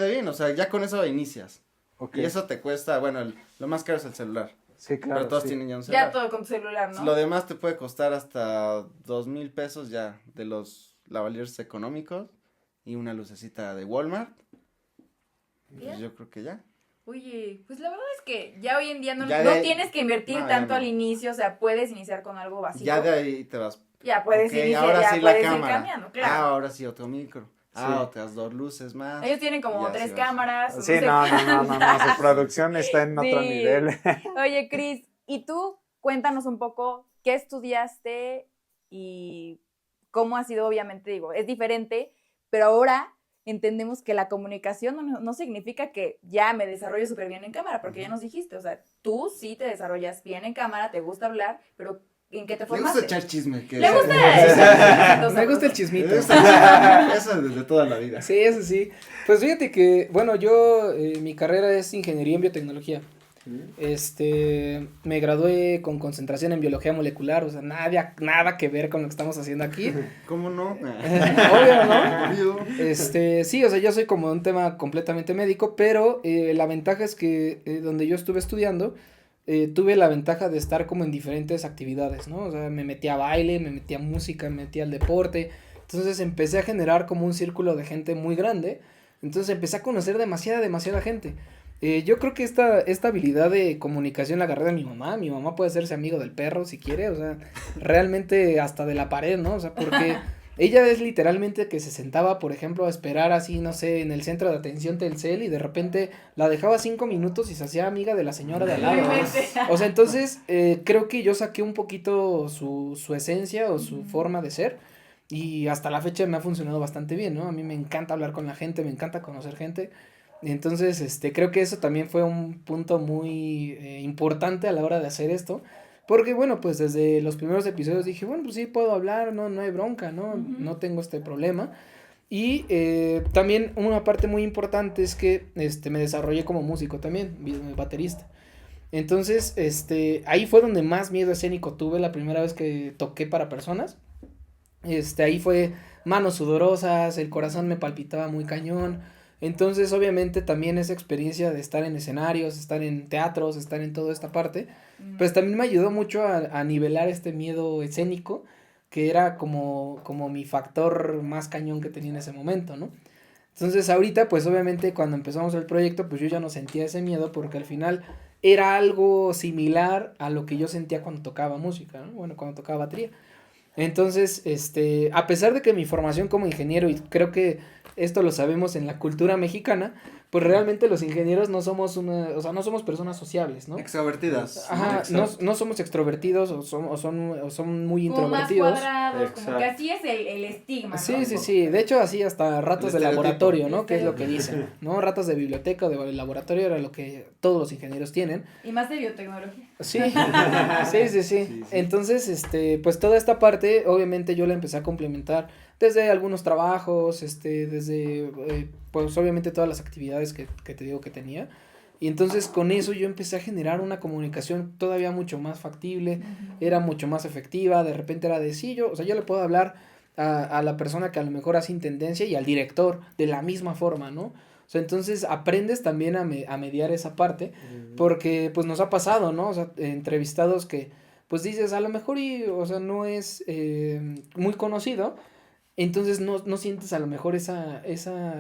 bien. O sea, ya con eso inicias. Okay. Y eso te cuesta, bueno, lo más caro es el celular. Sí, claro. Pero todos tienen ya un celular. Ya todo con tu celular, ¿no? Lo demás te puede costar hasta 2,000 pesos ya de los lavaliers económicos y una lucecita de Walmart. Pues yo creo que ya. Oye, pues la verdad es que ya hoy en día no tienes que invertir tanto al inicio, o sea, puedes iniciar con algo básico. Ya de ahí te vas. Ya puedes iniciar, ahora ya sí puedes la cámara. Ir cambiando, claro. Ahora sí otro micro. otras 2 luces más. Ellos tienen como Ya, 3 sí, cámaras. Sí, no, su producción está en otro Sí. nivel. Oye, Cris, ¿y tú? Cuéntanos un poco qué estudiaste y cómo ha sido, obviamente, digo, es diferente, pero ahora entendemos que la comunicación no significa que ya me desarrollo súper bien en cámara, porque ya nos dijiste, o sea, tú sí te desarrollas bien en cámara, te gusta hablar, pero ¿en qué te Le formaste? gusta echar chisme. ¿Le gusta? Me gusta el chismito. Me gusta el chisme. Eso desde toda la vida. Sí, eso sí. Pues fíjate que, bueno, yo, mi carrera es ingeniería en biotecnología. Me gradué con concentración en biología molecular, o sea, nada que ver con lo que estamos haciendo aquí. ¿Cómo no? Obvio, ¿no? Obvio. Sí, o sea, yo soy como un tema completamente médico, pero la ventaja es que donde yo estuve estudiando, tuve la ventaja de estar como en diferentes actividades, ¿no? O sea, me metí a baile, me metí a música, me metí al deporte, entonces empecé a generar como un círculo de gente muy grande, entonces empecé a conocer demasiada gente. Yo creo que esta habilidad de comunicación la agarré de mi mamá puede hacerse amigo del perro si quiere, o sea, realmente hasta de la pared, ¿no? O sea, porque ella es literalmente que se sentaba, por ejemplo, a esperar así, no sé, en el centro de atención Telcel y de repente la dejaba 5 minutos y se hacía amiga de la señora de al lado, ¿no? O sea, entonces creo que yo saqué un poquito su esencia o su forma de ser y hasta la fecha me ha funcionado bastante bien, ¿no? A mí me encanta hablar con la gente, me encanta conocer gente. Entonces, creo que eso también fue un punto muy importante a la hora de hacer esto, porque bueno, pues desde los primeros episodios dije, bueno, pues sí puedo hablar, no hay bronca, ¿no? No tengo este problema. Y también una parte muy importante es que me desarrollé como músico también, baterista. Entonces, ahí fue donde más miedo escénico tuve la primera vez que toqué para personas. Ahí fue manos sudorosas, el corazón me palpitaba muy cañón. Entonces, obviamente, también esa experiencia de estar en escenarios, estar en teatros, estar en toda esta parte, pues también me ayudó mucho a nivelar este miedo escénico, que era como mi factor más cañón que tenía en ese momento, ¿no? Entonces, ahorita, pues, obviamente, cuando empezamos el proyecto, pues, yo ya no sentía ese miedo, porque al final era algo similar a lo que yo sentía cuando tocaba música, ¿no? Bueno, cuando tocaba batería. Entonces, a pesar de que mi formación como ingeniero, y creo que esto lo sabemos en la cultura mexicana, pues realmente los ingenieros no somos no somos personas sociables, ¿no? Extrovertidas. Ajá, no somos extrovertidos o son muy como introvertidos. más cuadrados, como que así es el estigma, ¿no? Sí, de hecho así hasta ratas de laboratorio, ¿no? Que es lo que Estereotipo. dicen, ¿no? Ratas de biblioteca o de laboratorio era lo que todos los ingenieros tienen. Y más de biotecnología. Sí. Entonces, pues toda esta parte, obviamente yo la empecé a complementar desde algunos trabajos, desde, pues obviamente todas las actividades que te digo que tenía. Y entonces con eso yo empecé a generar una comunicación todavía mucho más factible, era mucho más efectiva, de repente era de sí, yo le puedo hablar a la persona que a lo mejor hace intendencia y al director de la misma forma, ¿no? O sea, entonces aprendes también a mediar esa parte, porque pues nos ha pasado, ¿no? O sea, entrevistados que pues dices, a lo mejor no es muy conocido, entonces no sientes a lo mejor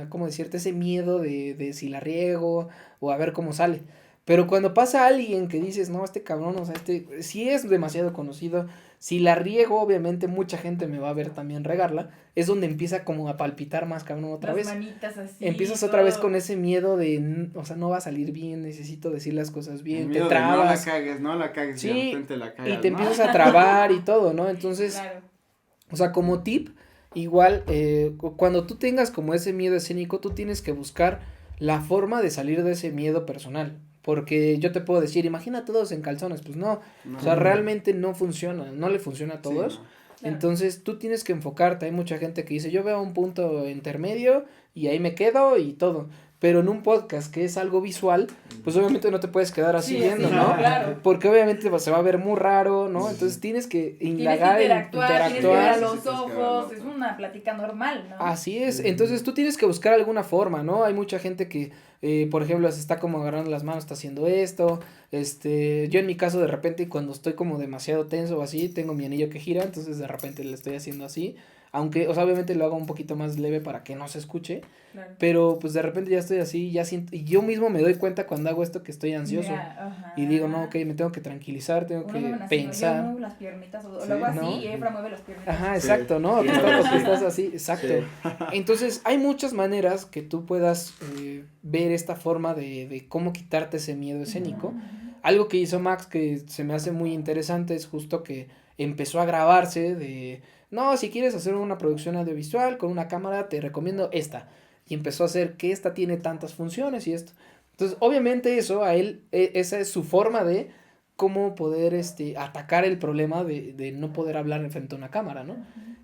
¿cómo decirte? Ese miedo de si la riego o a ver cómo sale. Pero cuando pasa alguien que dices, no, este cabrón, o sea, sí es demasiado conocido, si la riego, obviamente mucha gente me va a ver también regarla, es donde empieza como a palpitar más cabrón otra vez. Las manitas así. Empiezas otra vez con ese miedo de, o sea, no va a salir bien, necesito decir las cosas bien, te No trabas. no la cagues, Sí, y de repente la cagas, y te ¿no? empiezas a trabar y todo, ¿no? Entonces, Claro. o sea, como tip, igual, cuando tú tengas como ese miedo escénico, tú tienes que buscar la forma de salir de ese miedo personal. Porque yo te puedo decir, imagina a todos en calzones, pues no, o sea, realmente no funciona, no le funciona a todos. Sí, no. Claro. Entonces tú tienes que enfocarte, hay mucha gente que dice, yo veo un punto intermedio y ahí me quedo y todo. Pero en un podcast que es algo visual, pues obviamente no te puedes quedar así viendo, sí, ¿no? Claro. Porque obviamente se va a ver muy raro, ¿no? Entonces tienes que indagar, tienes que interactuar, tienes que ver a Sí, los tienes que ver a ojos, los es ojos. una plática normal, ¿no? Así es, entonces tú tienes que buscar alguna forma, ¿no? Hay mucha gente que, por ejemplo, se está como agarrando las manos, está haciendo esto, yo en mi caso de repente cuando estoy como demasiado tenso o así, tengo mi anillo que gira, entonces de repente le estoy haciendo así, aunque, o sea, obviamente lo hago un poquito más leve para que no se escuche, Claro. pero pues de repente ya estoy así, ya siento, y yo mismo me doy cuenta cuando hago esto que estoy ansioso, Ya, ajá. y digo, no, ok, me tengo que tranquilizar, tengo Uno que mueven así, ¿no? Yo pensar. muevo las piernitas, o Sí, luego así, ¿no? y Efra mueve las piernitas. Ajá, Sí. exacto, ¿no? Sí, Tú estás, sí. tú estás así, exacto. Sí. Entonces, hay muchas maneras que tú puedas ver esta forma de cómo quitarte ese miedo escénico. Algo que hizo Max que se me hace muy interesante es justo que empezó a grabarse de, no, si quieres hacer una producción audiovisual con una cámara, te recomiendo esta. Y empezó a hacer que esta tiene tantas funciones y esto. Entonces, obviamente eso a él, esa es su forma de cómo poder atacar el problema de no poder hablar frente a una cámara, ¿no?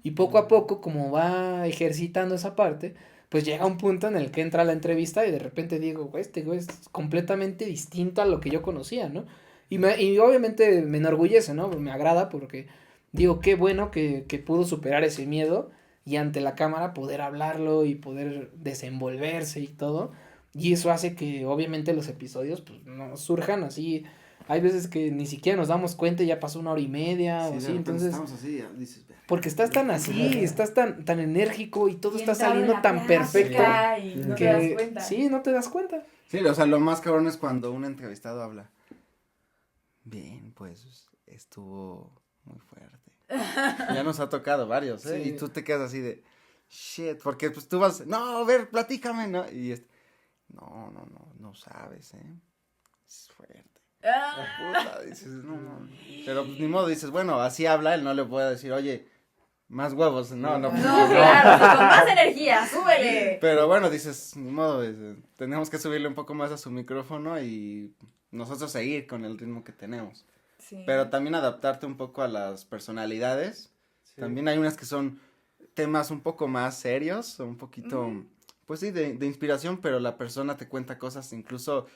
Y poco a poco, como va ejercitando esa parte, pues llega un punto en el que entra a la entrevista y de repente digo, güey, este güey es completamente distinto a lo que yo conocía, ¿no? Y obviamente me enorgullece, ¿no? Me agrada porque digo, qué bueno que pudo superar ese miedo y ante la cámara poder hablarlo y poder desenvolverse y todo. Y eso hace que obviamente los episodios pues no surjan así. Hay veces que ni siquiera nos damos cuenta y ya pasó 1 hora y media o Sí, de así, repente entonces estamos así, ya dices, "Verga". porque estás tan así, estás tan enérgico y todo Y está entraba en saliendo la tan perfecto plática y no te das que cuenta. sí, no te das cuenta. Sí, o sea, lo más cabrón es cuando un entrevistado habla. Bien, pues estuvo muy fuerte. Ya nos ha tocado varios, ¿eh? Sí. Y tú te quedas así de, shit, porque pues tú vas, no, a ver, platícame, ¿no? Y no sabes, ¿eh? Es fuerte. Ah. Puta, dices, no. Pero pues ni modo, dices, bueno, así habla, él no le puede decir, oye, más huevos, no. No, claro, sí, con más energía, Eh. súbele. Pero bueno, dices, ni modo, tenemos que subirle un poco más a su micrófono y nosotros seguir con el ritmo que tenemos. Sí. Pero también adaptarte un poco a las personalidades. Sí. También hay unas que son temas un poco más serios, un poquito, pues sí, de inspiración, pero la persona te cuenta cosas incluso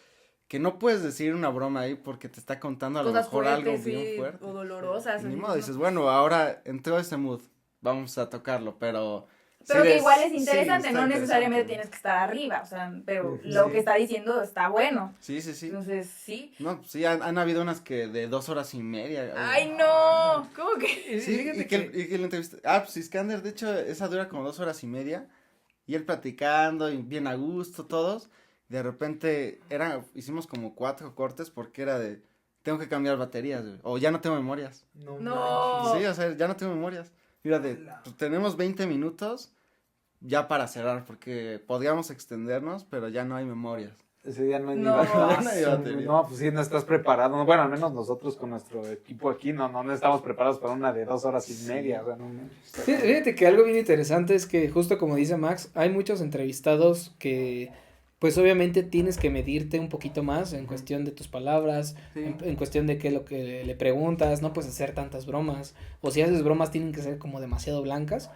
que no puedes decir una broma ahí porque te está contando a lo Cosas mejor algo fuertes, bien sí, fuerte. o dolorosas. Y ni así, modo, ¿no? dices, bueno, ahora entró ese mood, vamos a tocarlo, pero... Pero sí que des- igual es sí, interesante, está no necesariamente interesante. tienes que estar arriba, o sea, pero Sí, lo sí. que está diciendo está bueno. Sí. Entonces, sí. No, sí, han habido unas que de 2 horas y media. Ay, no, ¿cómo que? Sí, Fíjate y que la entrevista. Ah, pues Iskander, de hecho, esa dura como 2 horas y media. Y él platicando y bien a gusto todos. De repente hicimos como 4 cortes porque era de, tengo que cambiar baterías, güey, o ya no tengo memorias. No. Sí, o sea, ya no tengo memorias. Y era de, pues, tenemos 20 minutos ya para cerrar porque podríamos extendernos, pero ya no hay memorias. Ese día no hay ni No. batería. No hay batería. No, pues sí, no estás preparado. Bueno, al menos nosotros con nuestro equipo aquí no estamos preparados para una de 2 horas y media. O sea, no. Fíjate que algo bien interesante es que justo como dice Max, hay muchos entrevistados que pues obviamente tienes que medirte un poquito más en cuestión de tus palabras, Sí. en cuestión de qué es lo que le preguntas, no puedes hacer tantas bromas, o si haces bromas tienen que ser como demasiado blancas,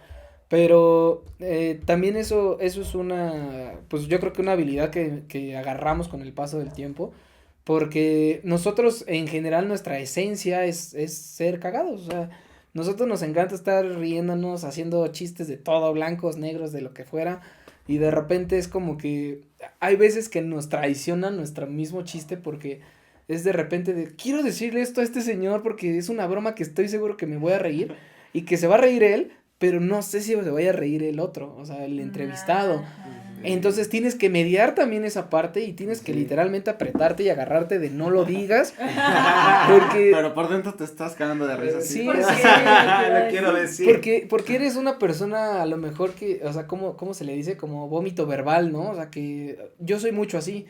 pero también eso es pues yo creo que una habilidad que agarramos con el paso del tiempo, porque nosotros en general nuestra esencia es ser cagados, o sea, nosotros nos encanta estar riéndonos, haciendo chistes de todo, blancos, negros, de lo que fuera, y de repente es como que hay veces que nos traiciona nuestro mismo chiste porque es de repente de, quiero decirle esto a este señor porque es una broma que estoy seguro que me voy a reír y que se va a reír él, pero no sé si se vaya a reír el otro, o sea, el entrevistado. Ajá. Entonces tienes que mediar también esa parte y tienes que Sí. literalmente apretarte y agarrarte de no lo digas, porque Pero por dentro te estás cagando de risa. Sí, ¿Por qué? Lo quiero decir. porque eres una persona a lo mejor que, o sea, ¿cómo se le dice? Como vómito verbal, ¿no? O sea, que yo soy mucho así,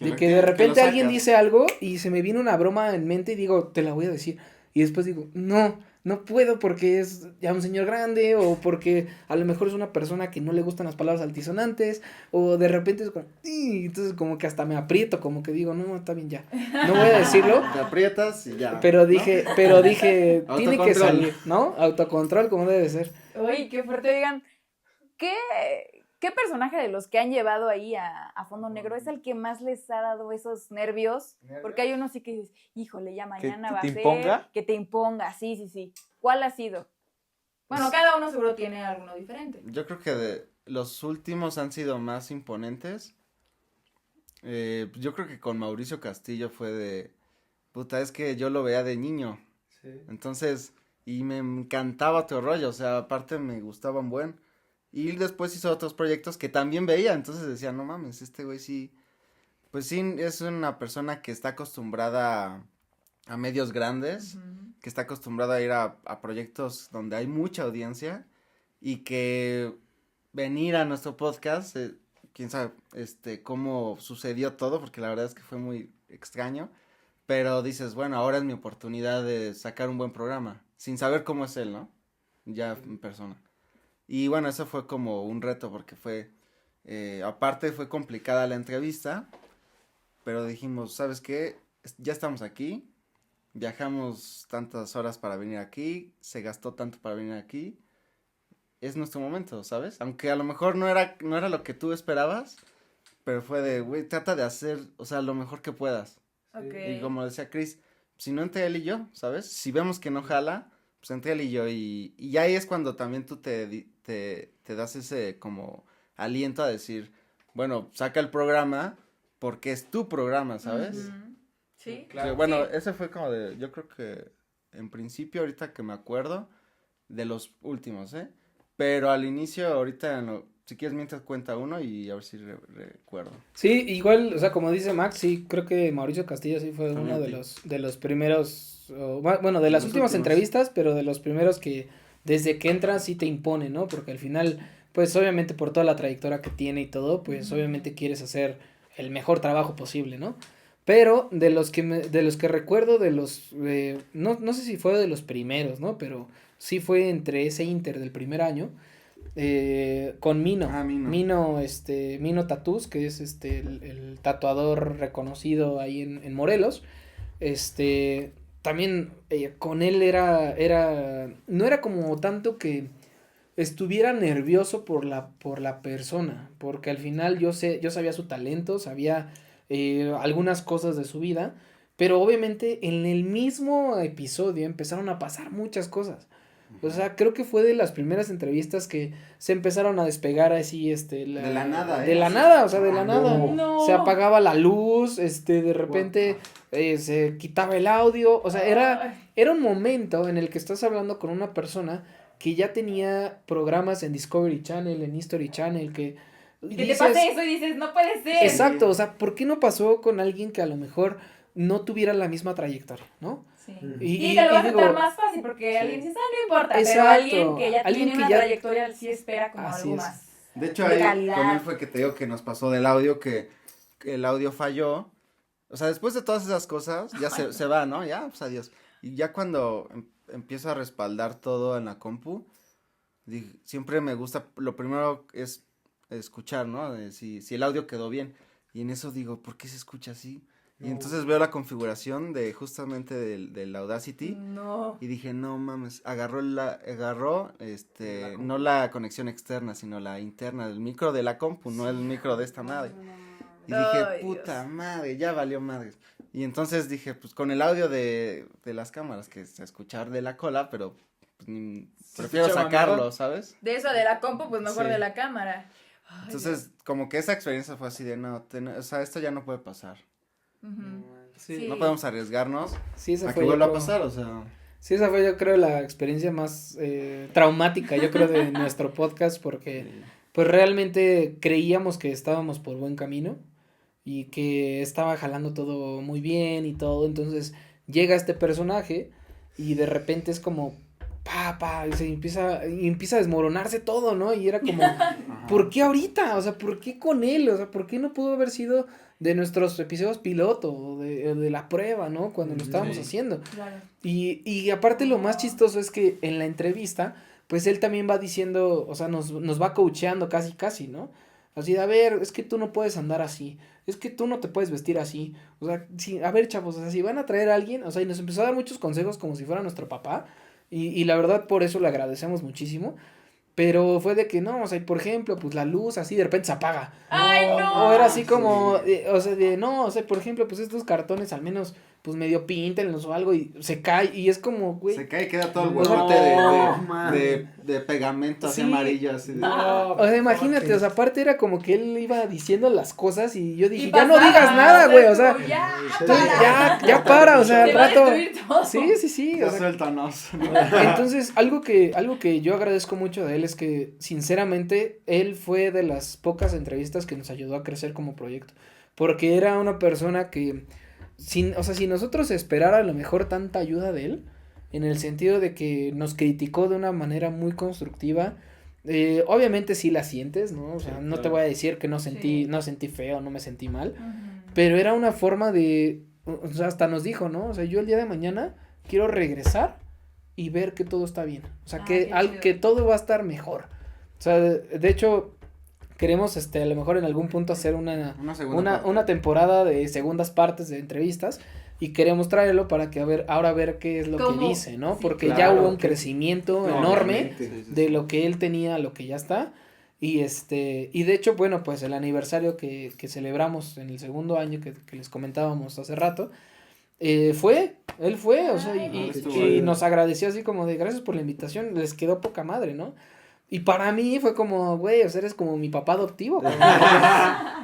de que de repente alguien dice algo y se me viene una broma en mente y digo, te la voy a decir, y después digo, no puedo porque es ya un señor grande, o porque a lo mejor es una persona que no le gustan las palabras altisonantes, o de repente es como, "Ih", entonces como que hasta me aprieto, como que digo, no, está bien ya, no voy a decirlo, Te aprietas y ya. pero ¿no? dije, tiene que Autocontrol. salir, ¿no? Autocontrol como debe ser. Uy, qué fuerte. Oigan, ¿qué personaje de los que han llevado ahí a Fondo Negro es el que más les ha dado esos nervios? Porque hay unos sí que dices, híjole, ya mañana ¿Que va a te ser. imponga? Que te imponga, sí. ¿Cuál ha sido? Bueno, cada uno seguro tiene alguno diferente. Yo creo que los últimos han sido más imponentes. Yo creo que con Mauricio Castillo fue de, puta, es que yo lo veía de niño. Sí. Entonces, y me encantaba tu rollo, o sea, aparte me gustaban buen. Y después hizo otros proyectos que también veía, entonces decía, no mames, este güey sí, pues sí, es una persona que está acostumbrada a medios grandes, que está acostumbrada a ir a proyectos donde hay mucha audiencia y que venir a nuestro podcast, quién sabe, cómo sucedió todo, porque la verdad es que fue muy extraño, pero dices, bueno, ahora es mi oportunidad de sacar un buen programa, sin saber cómo es él, ¿no? Ya en persona. Y bueno, eso fue como un reto porque aparte fue complicada la entrevista, pero dijimos, ¿sabes qué? Ya estamos aquí, viajamos tantas horas para venir aquí, se gastó tanto para venir aquí, es nuestro momento, ¿sabes? Aunque a lo mejor no era lo que tú esperabas, pero fue de, güey, trata de hacer, o sea, lo mejor que puedas. Okay. Y como decía Chris, si no entre él y yo, ¿sabes? Si vemos que no jala, pues entre él y yo, y ya ahí es cuando también tú te das ese como aliento a decir, bueno, saca el programa porque es tu programa, ¿sabes? Sí, claro. O sea, bueno, ese fue como yo creo que en principio, ahorita que me acuerdo, de los últimos, pero al inicio, ahorita, si quieres mientras cuenta uno y a ver si recuerdo. Sí, igual, o sea, como dice Max, sí, creo que Mauricio Castillo sí fue También uno de los primeros, bueno, de las últimas últimos entrevistas, pero de los primeros que desde que entras sí te impone, ¿no? Porque al final, pues obviamente por toda la trayectoria que tiene y todo, pues obviamente quieres hacer el mejor trabajo posible, ¿no? Pero de los que recuerdo, no sé si fue de los primeros, ¿no? Pero sí fue entre ese inter del primer año, con Mino. Mino Tattoos, que es el tatuador reconocido ahí en Morelos. También con él no era como tanto que estuviera nervioso por la persona, porque al final yo sabía su talento, sabía algunas cosas de su vida, pero obviamente en el mismo episodio empezaron a pasar muchas cosas. O sea, creo que fue de las primeras entrevistas que se empezaron a despegar así, de la nada, de la nada, o sea, de la nada. No. Se apagaba la luz, de repente se quitaba el audio, o sea, era un momento en el que estás hablando con una persona que ya tenía programas en Discovery Channel, en History Channel, y que te pase eso y dices, no puede ser. Exacto, o sea, ¿por qué no pasó con alguien que a lo mejor no tuviera la misma trayectoria, ¿no? Sí. Y te lo va a aceptar más fácil porque alguien dice, no importa, exacto, pero alguien que ya tiene una trayectoria sí espera como algo más. De hecho, ahí con él fue que te digo que nos pasó del audio, que el audio falló. O sea, después de todas esas cosas, ya se va, ¿no? Ya, pues adiós. Y ya cuando empiezo a respaldar todo en la compu, siempre me gusta, lo primero es escuchar, ¿no? Si el audio quedó bien. Y en eso digo, ¿por qué se escucha así? Y entonces veo la configuración justamente del Audacity. No. Y dije, no mames, agarró no la conexión externa, sino la interna del micro de la compu, no el micro de esta madre. Y dije, puta madre, ya valió madre. Y entonces dije, pues con el audio de las cámaras, que es escuchar de la cola, pero pues, prefiero sacarlo, ¿sabes? De eso de la compu, pues mejor de la cámara. Ay, entonces, como que esa experiencia fue así de, o sea, esto ya no puede pasar. Sí. No podemos arriesgarnos a que vuelva a pasar, o sea. Sí, esa fue yo creo la experiencia más traumática, yo creo, de nuestro podcast, porque pues realmente creíamos que estábamos por buen camino y que estaba jalando todo muy bien y todo, entonces llega este personaje y de repente es como y empieza a desmoronarse todo, ¿no? Y era como, ¿por qué ahorita? O sea, ¿por qué con él? O sea, ¿por qué no pudo haber sido de nuestros episodios piloto o de la prueba, ¿no? Cuando lo estábamos haciendo. Claro. Y aparte lo más chistoso es que en la entrevista, pues él también va diciendo, o sea, nos va coacheando casi, ¿no? Así de, a ver, es que tú no puedes andar así, es que tú no te puedes vestir así, o sea, a ver, chavos, o sea, si van a traer a alguien, o sea, y nos empezó a dar muchos consejos como si fuera nuestro papá, y la verdad por eso le agradecemos muchísimo, pero fue de que no, o sea, por ejemplo, pues la luz así de repente se apaga. ¡Ay, no! O era así como, o sea, por ejemplo, pues estos cartones al menos pues medio píntenlos o algo y se cae y es como, güey. Se cae y queda todo el No, huevote de pegamento así Sí. amarillo, así de... O sea, imagínate, o sea, aparte era como que él iba diciendo las cosas y yo dije, Y ya no pasaba, digas nada, güey, o sea, como, ya, ya para, o sea, se al va a rato. destruir todo. Sí, o Ya sea, suéltanos. entonces, algo que yo agradezco mucho de él es que, sinceramente, él fue de las pocas entrevistas que nos ayudó a crecer como proyecto. Porque era una persona que, o sea, si nosotros esperara a lo mejor tanta ayuda de él, en el sentido de que nos criticó de una manera muy constructiva, obviamente sí la sientes, ¿no? O sea, no te voy a decir que no sentí feo, no me sentí mal, pero era una forma de, o sea, hasta nos dijo, ¿no? O sea, yo el día de mañana quiero regresar y ver que todo está bien. O sea, que todo va a estar mejor. O sea, de hecho, queremos, a lo mejor en algún punto hacer una temporada de segundas partes de entrevistas y queremos traerlo para que ahora ver qué es lo que dice, ¿no? Sí, porque claro, ya hubo un crecimiento enorme obviamente. de lo que él tenía a lo que ya está. Y de hecho, bueno, pues el aniversario que celebramos en el segundo año que les comentábamos hace rato, él fue, o sea, y nos agradeció así como de gracias por la invitación, les quedó poca madre, ¿no? Y para mí fue como, güey, o sea, eres como mi papá adoptivo,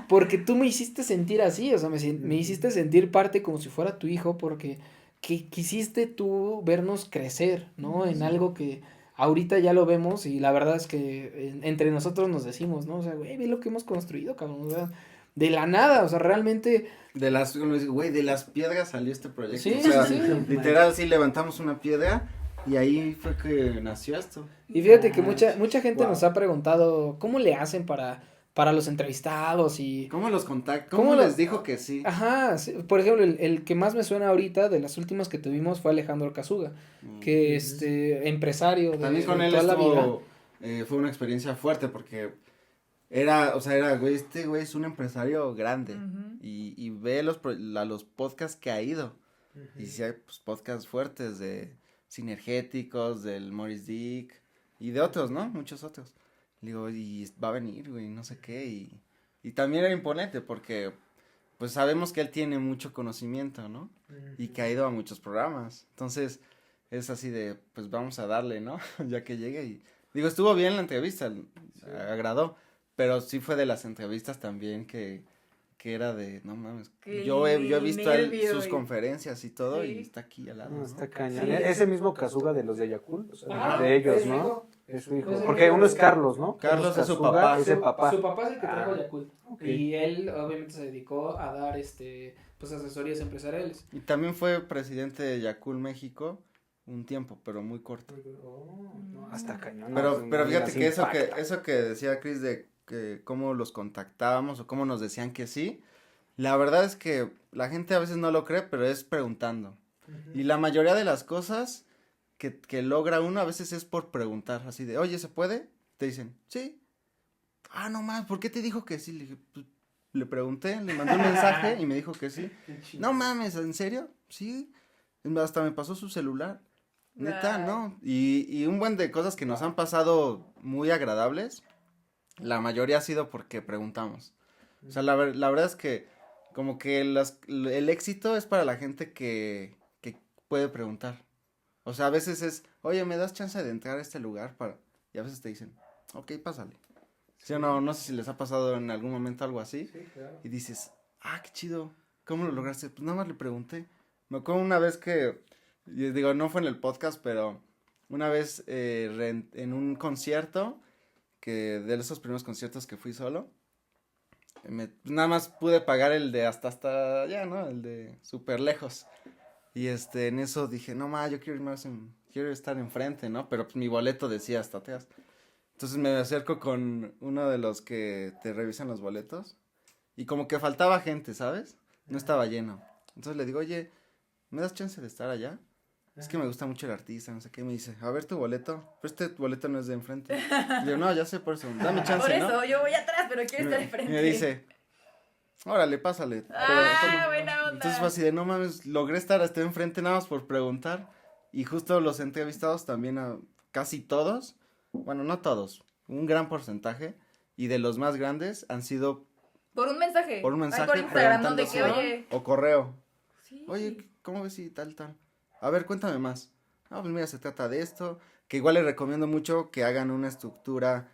porque tú me hiciste sentir así, o sea, me hiciste sentir parte como si fuera tu hijo, porque quisiste tú vernos crecer, ¿no? En algo que ahorita ya lo vemos y la verdad es que entre nosotros nos decimos, ¿no? O sea, güey, ve lo que hemos construido, cabrón, o sea, de la nada, o sea, realmente... de las piedras salió este proyecto. Sí, o sea, sí. literal, sí levantamos una piedra y ahí fue que nació esto. Y fíjate que mucha gente nos ha preguntado, ¿cómo le hacen para los entrevistados y... ¿Cómo los contactó? ¿Cómo les dijo que sí? Ajá, sí, por ejemplo, el que más me suena ahorita de las últimas que tuvimos fue Alejandro Casuga, que empresario también con de él toda la vida. fue una experiencia fuerte porque güey, este güey es un empresario grande y ve los podcasts que ha ido. Y sí hay pues, podcasts fuertes de Sinergéticos, del Morris Dick y de otros, ¿no? Muchos otros. Le digo, y va a venir, güey, no sé qué. Y también era imponente porque pues sabemos que él tiene mucho conocimiento, ¿no? Y que ha ido a muchos programas. Entonces es así de, pues vamos a darle, ¿no? Ya que llegue y... Digo, estuvo bien la entrevista, agradó. Pero sí fue de las entrevistas también que era de, no mames, yo he visto sus conferencias y todo y está aquí al lado. No, ¿no? está cañón. Sí. Ese mismo Casuga de los de Yakult, o sea, Ajá, de ellos, es su ¿no? hijo. Es su hijo. Es su Porque hijo. uno es Carlos, ¿no? Carlos es su Casuga, papá. Es el papá. Su papá es el que trajo Yakult. ok. Y él obviamente se dedicó a dar pues asesorías empresariales. Y también fue presidente de Yakult México un tiempo, pero muy corto. No, hasta cañón. Pero fíjate así que impacta. eso que decía Chris de que cómo los contactábamos o cómo nos decían que sí, la verdad es que la gente a veces no lo cree, pero es preguntando. Y la mayoría de las cosas que logra uno a veces es por preguntar, así de, oye, ¿se puede? Te dicen, sí. Ah, no más, ¿por qué te dijo que sí? Le dije, pues, le pregunté, le mandé un mensaje y me dijo que sí. No mames, ¿en serio? Sí. Hasta me pasó su celular. Neta, ¿no? Y un buen de cosas que nos han pasado muy agradables, la mayoría ha sido porque preguntamos. O sea, la verdad es que como que el éxito es para la gente que puede preguntar. O sea, a veces es, oye, ¿me das chance de entrar a este lugar? Y a veces te dicen, ok, pásale. ¿Sí o no? No sé si les ha pasado en algún momento algo así. Sí, claro. Y dices, qué chido, ¿cómo lo lograste? Pues nada más le pregunté. Me acuerdo una vez que, digo, no fue en el podcast, pero una vez en un concierto, que de esos primeros conciertos que fui solo, nada más pude pagar el de hasta allá, ¿no? El de súper lejos. Y en eso dije, no ma, yo quiero estar enfrente, ¿no? Pero pues mi boleto decía hasta atrás. Entonces me acerco con uno de los que te revisan los boletos y como que faltaba gente, ¿sabes? No estaba lleno. Entonces le digo, oye, ¿me das chance de estar allá? Es que me gusta mucho el artista, no sé qué. Me dice, a ver tu boleto. Pero este boleto no es de enfrente. Y yo, no, ya sé por eso. Dame chance, Por ¿no? eso, yo voy atrás, pero quiero estar enfrente. Y me dice, órale, pásale. Buena onda. Entonces fue así de, no mames, logré estar hasta enfrente nada más por preguntar. Y justo los entrevistados también a casi todos, bueno, no todos, un gran porcentaje. Y de los más grandes han sido Por un mensaje. por un mensaje Por Instagram, donde que, preguntándose, oye. o correo. Sí. Oye, ¿cómo ves si tal? A ver, cuéntame más. No, pues mira, se trata de esto, que igual les recomiendo mucho que hagan una estructura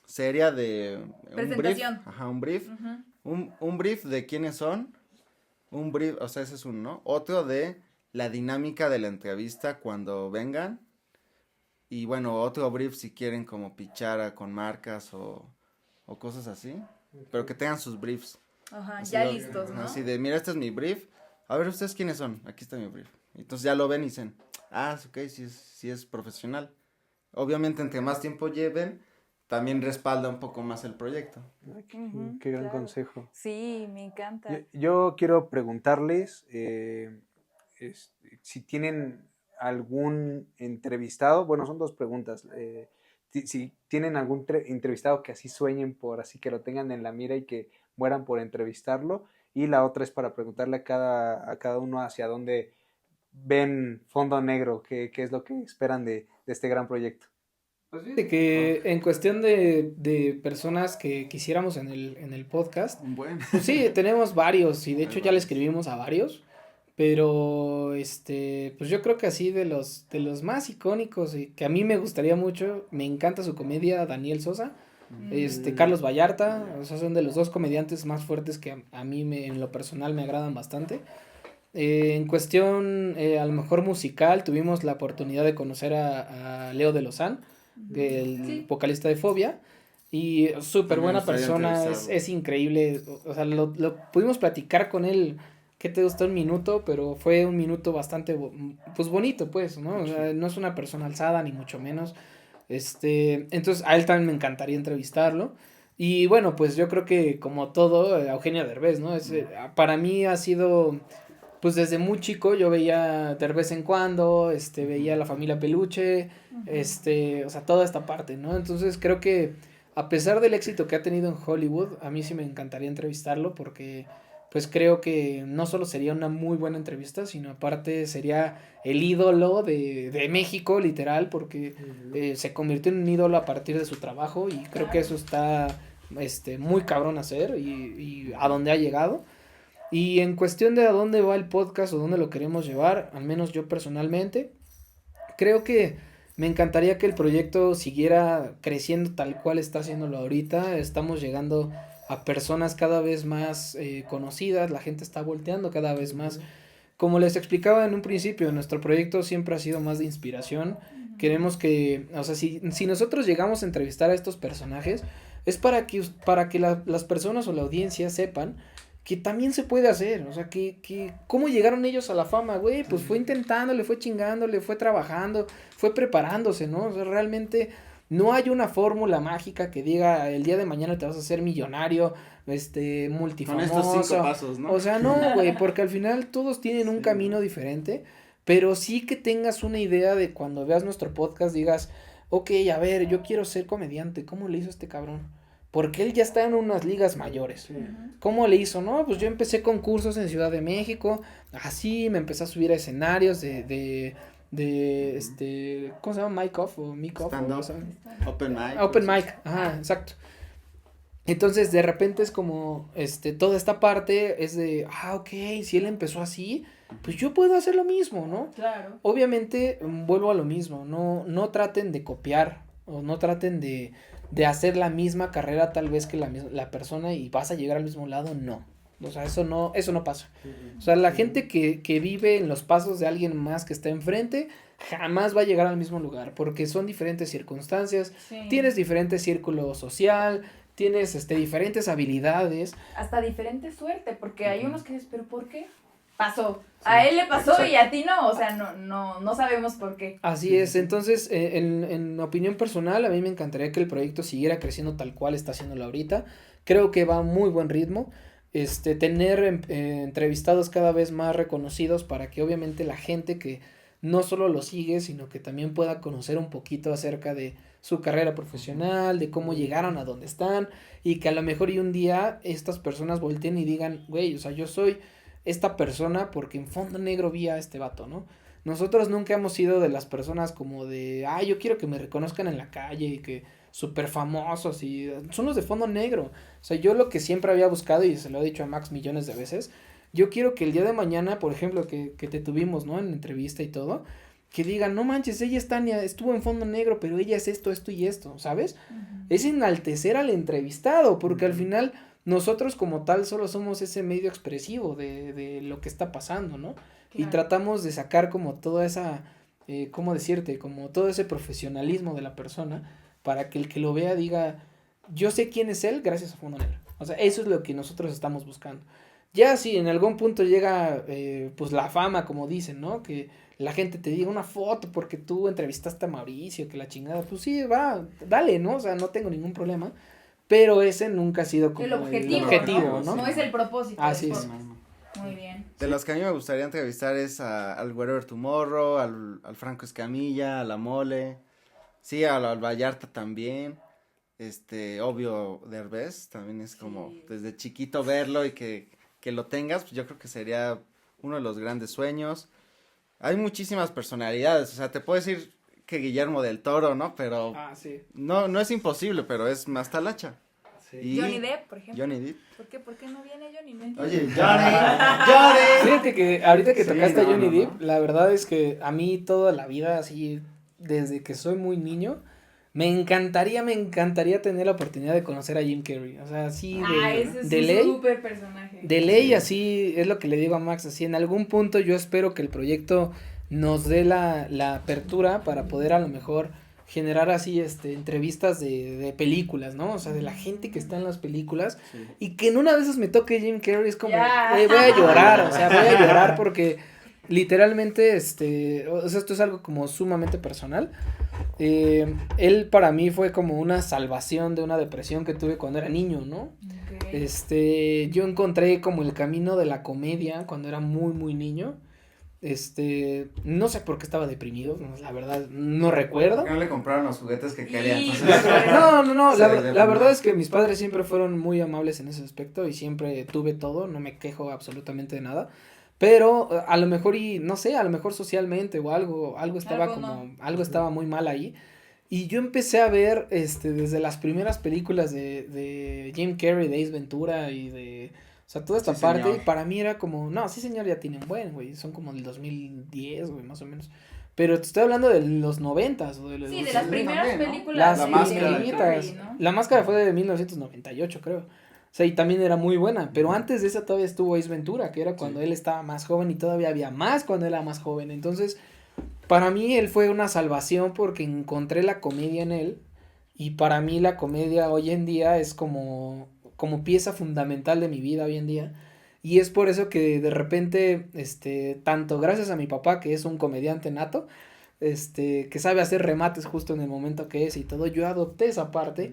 seria de un brief. Presentación. Ajá, un brief. Ujú. Un brief de quiénes son, un brief, o sea, ese es uno, ¿no? Otro de la dinámica de la entrevista cuando vengan. Y bueno, otro brief si quieren como pichara con marcas o cosas así. Pero que tengan sus briefs. Ajá, Así ya lo- listos, ¿no? Así de, mira, este es mi brief. A ver, ¿ustedes quiénes son? Aquí está mi brief. Entonces ya lo ven y dicen, ok, sí es profesional. Obviamente, entre más tiempo lleven, también respalda un poco más el proyecto. Ujú, Qué gran claro. consejo. Sí, me encanta. Yo quiero preguntarles si tienen algún entrevistado, bueno, son dos preguntas, si tienen algún entrevistado que así sueñen por, así que lo tengan en la mira y que mueran por entrevistarlo, y la otra es para preguntarle a cada uno hacia dónde ven Fondo Negro, qué es lo que esperan de este gran proyecto. Pues fíjate que en cuestión de personas que quisiéramos en el podcast, Un buen. pues sí, tenemos varios y de Hay hecho ya le varios. escribimos a varios, pero pues yo creo que así de los más icónicos y que a mí me gustaría mucho, me encanta su comedia, Daniel Sosa, Carlos Vallarta, o sea, son de los dos comediantes más fuertes que a mí en lo personal me agradan bastante. En cuestión, a lo mejor musical, tuvimos la oportunidad de conocer a Leo de Lozán, el Sí. vocalista de Fobia, y súper A mí me buena gustaría persona, entrevistarlo. es increíble, o sea, lo pudimos platicar con él, ¿qué te gustó? Un minuto, pero fue un minuto bastante, pues bonito, pues, ¿no? O sea, no es una persona alzada, ni mucho menos, entonces a él también me encantaría entrevistarlo. Y bueno, pues yo creo que como todo, Eugenio Derbez, ¿no? Para mí ha sido, pues desde muy chico yo veía de vez en cuando, veía La Familia Peluche, o sea, toda esta parte, ¿no? Entonces creo que a pesar del éxito que ha tenido en Hollywood, a mí sí me encantaría entrevistarlo porque pues creo que no solo sería una muy buena entrevista, sino aparte sería el ídolo de México, literal, porque se convirtió en un ídolo a partir de su trabajo y creo que eso está muy cabrón hacer y a dónde ha llegado. Y en cuestión de a dónde va el podcast o dónde lo queremos llevar, al menos yo personalmente, creo que me encantaría que el proyecto siguiera creciendo tal cual está haciéndolo ahorita. Estamos llegando a personas cada vez más conocidas, la gente está volteando cada vez más. Como les explicaba en un principio, nuestro proyecto siempre ha sido más de inspiración. Queremos que, o sea, si nosotros llegamos a entrevistar a estos personajes, es para que las personas o la audiencia sepan que también se puede hacer, o sea, que cómo llegaron ellos a la fama, güey, pues fue intentándole, fue chingándole, fue trabajando, fue preparándose, ¿no? O sea, realmente no hay una fórmula mágica que diga el día de mañana te vas a hacer millonario, Con multifamoso. estos 5 pasos, ¿no? O sea, no, güey, porque al final todos tienen un camino diferente, pero sí que tengas una idea de cuando veas nuestro podcast digas, ok, a ver, yo quiero ser comediante, ¿cómo le hizo este cabrón? Porque él ya está en unas ligas mayores. ¿Cómo le hizo? No, pues yo empecé con cursos en Ciudad de México, así me empecé a subir a escenarios ¿cómo se llama? Mic off o mic off. Stand o up. sea, Open mic. Open mic, ajá, exacto. Entonces, de repente es como, toda esta parte es de, ok, si él empezó así, pues yo puedo hacer lo mismo, ¿no? Claro. Obviamente, vuelvo a lo mismo, no traten de copiar o no traten de hacer la misma carrera tal vez que la persona y vas a llegar al mismo lado, no. O sea, eso no pasa. O sea, la gente que vive en los pasos de alguien más que está enfrente, jamás va a llegar al mismo lugar, porque son diferentes circunstancias, Sí. tienes diferente círculo social, tienes diferentes habilidades. Hasta diferente suerte, porque hay unos que dices, ¿pero por qué? Pasó. A él le pasó y a ti no, o sea, no sabemos por qué. Así es, entonces, en opinión personal, a mí me encantaría que el proyecto siguiera creciendo tal cual está haciéndolo ahorita. Creo que va a muy buen ritmo. Tener entrevistados cada vez más reconocidos para que obviamente la gente que no solo lo sigue, sino que también pueda conocer un poquito acerca de su carrera profesional, de cómo llegaron a donde están, y que a lo mejor y un día estas personas volteen y digan, güey, o sea, yo soy esta persona porque en Fondo Negro vi a este vato, ¿no? Nosotros nunca hemos sido de las personas como de, yo quiero que me reconozcan en la calle y que súper famosos y son los de Fondo Negro. O sea, yo lo que siempre había buscado y se lo he dicho a Max millones de veces, yo quiero que el día de mañana, por ejemplo, que te tuvimos, ¿no? En la entrevista y todo, que digan, no manches, ella es Tania, estuvo en Fondo Negro, pero ella es esto, esto y esto, ¿sabes? Es enaltecer al entrevistado, porque al final nosotros como tal solo somos ese medio expresivo de lo que está pasando, ¿no? Y tratamos de sacar como toda esa, ¿cómo decirte? Como todo ese profesionalismo de la persona para que el que lo vea diga, yo sé quién es él gracias a Fondo Negro. O sea, eso es lo que nosotros estamos buscando. Ya si en algún punto llega, pues la fama, como dicen, ¿no? Que la gente te diga una foto porque tú entrevistaste a Mauricio, que la chingada, pues sí, va, dale, ¿no? O sea, no tengo ningún problema. Pero ese nunca ha sido como el objetivo, ¿no? No es el propósito. Así es. Muy bien. De los que a mí me gustaría entrevistar es al Wherever Tomorrow, al Franco Escamilla, a la Mole, sí, al Vallarta también, obvio Derbez, también es como desde chiquito verlo y que lo tengas, pues yo creo que sería uno de los grandes sueños. Hay muchísimas personalidades, o sea, te puedo decir que Guillermo del Toro, ¿no? Pero no es imposible, pero es más talacha. Sí. Y Johnny Depp, por ejemplo. Johnny Depp. ¿Por qué no viene Johnny? No Oye, Johnny. Fíjate que ahorita que tocaste a Johnny Depp, la verdad es que a mí toda la vida, así, desde que soy muy niño, me encantaría tener la oportunidad de conocer a Jim Carrey, o sea, así ese es de un ley, súper personaje. de ley, así, es lo que le digo a Max, así, en algún punto yo espero que el proyecto nos dé la apertura para poder a lo mejor generar así, entrevistas de películas, ¿no? O sea, de la gente que está en las películas, y que en una de esas me toque Jim Carrey, es como, voy a llorar, o sea, voy a llorar porque literalmente, o sea, esto es algo como sumamente personal. Él para mí fue como una salvación de una depresión que tuve cuando era niño, ¿no? Okay. Yo encontré como el camino de la comedia cuando era muy, muy niño. No sé por qué estaba deprimido, la verdad, no recuerdo. ¿Por qué no le compraron los juguetes que quería? No, la verdad es que mis padres siempre fueron muy amables en ese aspecto y siempre tuve todo, no me quejo absolutamente de nada. Pero a lo mejor no sé, a lo mejor socialmente o algo estaba algo estaba muy mal ahí. Y yo empecé a ver desde las primeras películas de Jim Carrey, de Ace Ventura y o sea, toda esta parte, señor. Y para mí era como, no, sí señor, ya tienen buen, güey, son como del 2010, güey, más o menos. Pero te estoy hablando de los 90s. De las primeras películas. Las primeritas. ¿No? La Máscara fue de 1998, creo. O sea, y también era muy buena, pero antes de esa todavía estuvo Ace Ventura, que era cuando él estaba más joven y todavía había más cuando él era más joven. Entonces, para mí él fue una salvación porque encontré la comedia en él y para mí la comedia hoy en día es como pieza fundamental de mi vida hoy en día. Y es por eso que de repente, tanto gracias a mi papá, que es un comediante nato, que sabe hacer remates justo en el momento que es y todo, yo adopté esa parte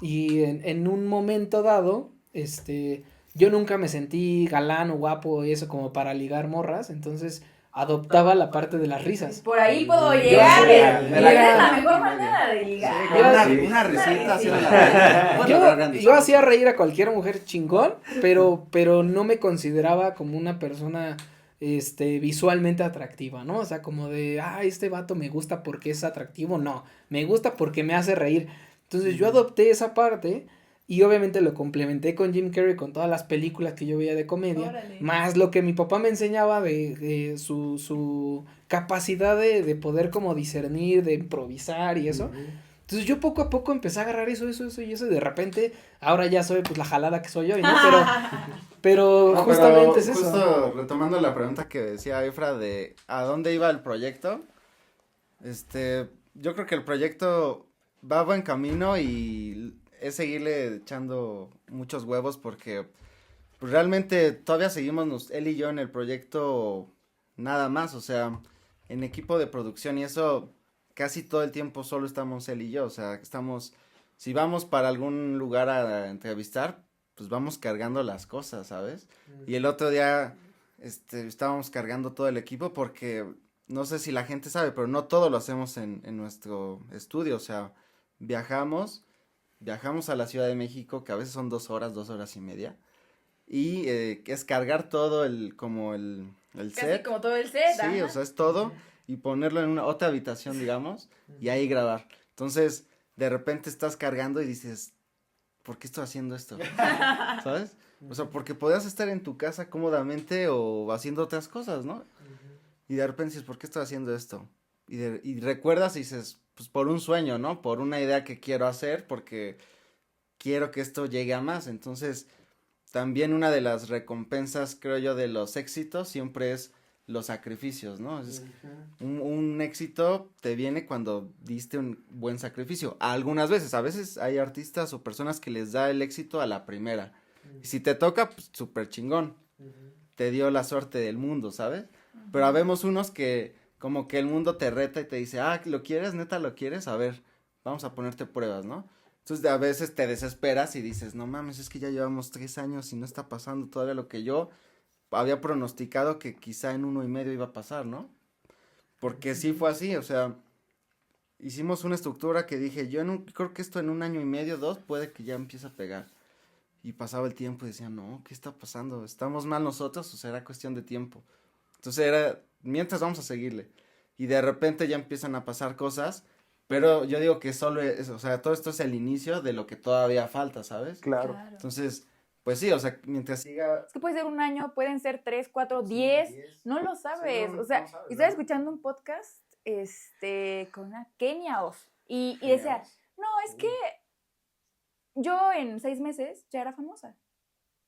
y en un momento dado, yo nunca me sentí galán o guapo y eso como para ligar morras, entonces adoptaba la parte de las risas. Por ahí puedo llegar. Es la mejor manera de ligar. Una risita así. Yo hacía reír a cualquier mujer chingón, pero no me consideraba como una persona visualmente atractiva, ¿no? O sea, como de, este vato me gusta porque es atractivo, no, me gusta porque me hace reír. Entonces yo adopté esa parte y obviamente lo complementé con Jim Carrey, con todas las películas que yo veía de comedia, más lo que mi papá me enseñaba de su capacidad de poder como discernir, de improvisar y eso. Entonces yo poco a poco empecé a agarrar eso y de repente ahora ya soy pues la jalada que soy yo, ¿no? Pero justamente es eso. Justo retomando la pregunta que decía Efra de ¿a dónde iba el proyecto? Yo creo que el proyecto va a buen camino y es seguirle echando muchos huevos porque pues, realmente todavía seguimos él y yo en el proyecto nada más, o sea, en equipo de producción y eso casi todo el tiempo solo estamos él y yo, o sea, si vamos para algún lugar a entrevistar, pues vamos cargando las cosas, ¿sabes? Y el otro día estábamos cargando todo el equipo porque no sé si la gente sabe, pero no todo lo hacemos en nuestro estudio, o sea, viajamos a la Ciudad de México, que a veces son 2 horas y media, y es cargar todo el set. Casi como todo el set, sí, o sea, es todo, y ponerlo en una otra habitación, digamos, y ahí grabar. Entonces, de repente estás cargando y dices, ¿por qué estoy haciendo esto? ¿Sabes? O sea, porque podías estar en tu casa cómodamente o haciendo otras cosas, ¿no? Y de repente dices, ¿por qué estoy haciendo esto? Y recuerdas y dices, pues por un sueño, ¿no? Por una idea que quiero hacer, porque quiero que esto llegue a más. Entonces, también una de las recompensas, creo yo, de los éxitos siempre es los sacrificios, ¿no? Es un éxito te viene cuando diste un buen sacrificio. Algunas veces, a veces hay artistas o personas que les da el éxito a la primera. Y si te toca, pues súper chingón. Te dio la suerte del mundo, ¿sabes? Pero habemos unos que como que el mundo te reta y te dice, ¿lo quieres? ¿Neta lo quieres? A ver, vamos a ponerte pruebas, ¿no? Entonces a veces te desesperas y dices, no mames, es que ya llevamos 3 años y no está pasando todavía lo que yo había pronosticado que quizá en 1 y medio iba a pasar, ¿no? Porque sí fue así, o sea, hicimos una estructura que dije, creo que esto en 1 año y medio, 2, puede que ya empiece a pegar. Y pasaba el tiempo y decía, no, ¿qué está pasando? ¿Estamos mal nosotros o será cuestión de tiempo? Entonces mientras vamos a seguirle. Y de repente ya empiezan a pasar cosas, pero yo digo que solo es, o sea, todo esto es el inicio de lo que todavía falta, ¿sabes? Claro. Entonces, pues sí, o sea, mientras siga... Es que puede ser 1 año, pueden ser 3, 4, 10, no lo sabes. Sí, o sea, no sabes, estaba ¿no? escuchando un podcast, con una Kenia Oz, y decía, no, es que yo en 6 meses ya era famosa.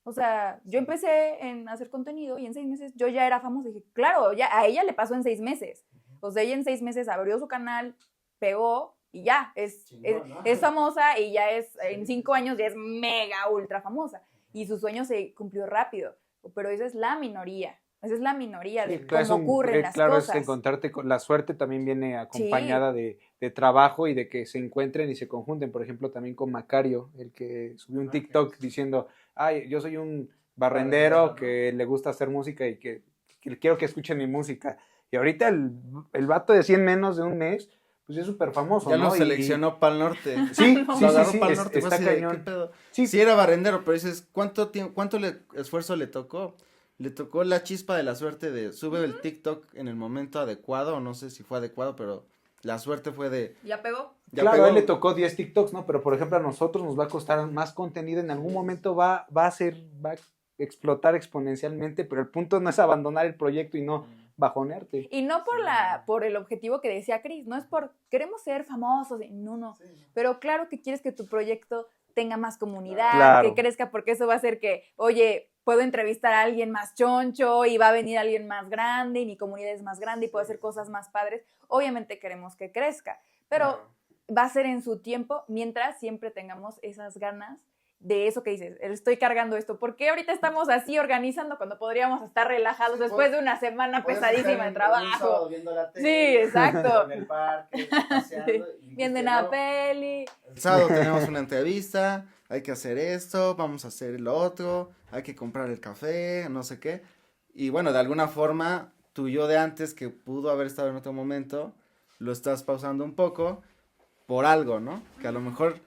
O sea, yo empecé en hacer contenido y en 6 meses yo ya era famosa. Y dije, claro, ya a ella le pasó en 6 meses. O sea, ella en 6 meses abrió su canal, pegó y ya, Chingón, ¿no? es famosa y ya en 5 años ya es mega ultra famosa. Y su sueño se cumplió rápido. Pero esa es la minoría. Esa es la minoría de cómo ocurren las claro, cosas. es que encontrarte con la suerte también viene acompañada de trabajo y de que se encuentren y se conjunten. Por ejemplo, también con Macario, el que subió un TikTok diciendo, yo soy un barrendero que le gusta hacer música y que quiero que escuchen mi música. Y ahorita el vato de 100 menos de un mes, pues es súper famoso, Ya ¿no? lo seleccionó Pal Norte. Sí, Sí, Pal Norte. está cañón. ¿Qué pedo? Sí. Sí era barrendero, pero dices, ¿cuánto esfuerzo le tocó? Le tocó la chispa de la suerte de sube el TikTok en el momento adecuado, o no sé si fue adecuado, pero la suerte fue de... ¿Ya pegó? Claro, a él le tocó 10 TikToks, ¿no? Pero por ejemplo a nosotros nos va a costar más contenido, en algún momento va a explotar exponencialmente, pero el punto no es abandonar el proyecto y no bajonearte. Y no por el objetivo que decía Cris, no es por queremos ser famosos, no. Pero claro que quieres que tu proyecto tenga más comunidad, claro, que crezca, porque eso va a hacer que, oye, puedo entrevistar a alguien más choncho y va a venir alguien más grande y mi comunidad es más grande y puedo hacer cosas más padres. Obviamente queremos que crezca, pero va a ser en su tiempo mientras siempre tengamos esas ganas de eso que dices, estoy cargando esto. ¿Por qué ahorita estamos así organizando cuando podríamos estar relajados después de una semana pesadísima de trabajo? Viendo la tele, Sí, exacto. en el parque, paseando, Viendo una peli. El sábado tenemos una entrevista, hay que hacer esto, vamos a hacer lo otro, hay que comprar el café, no sé qué. Y bueno, de alguna forma, tu yo de antes, que pudo haber estado en otro momento, lo estás pausando un poco por algo, ¿no? Que a lo mejor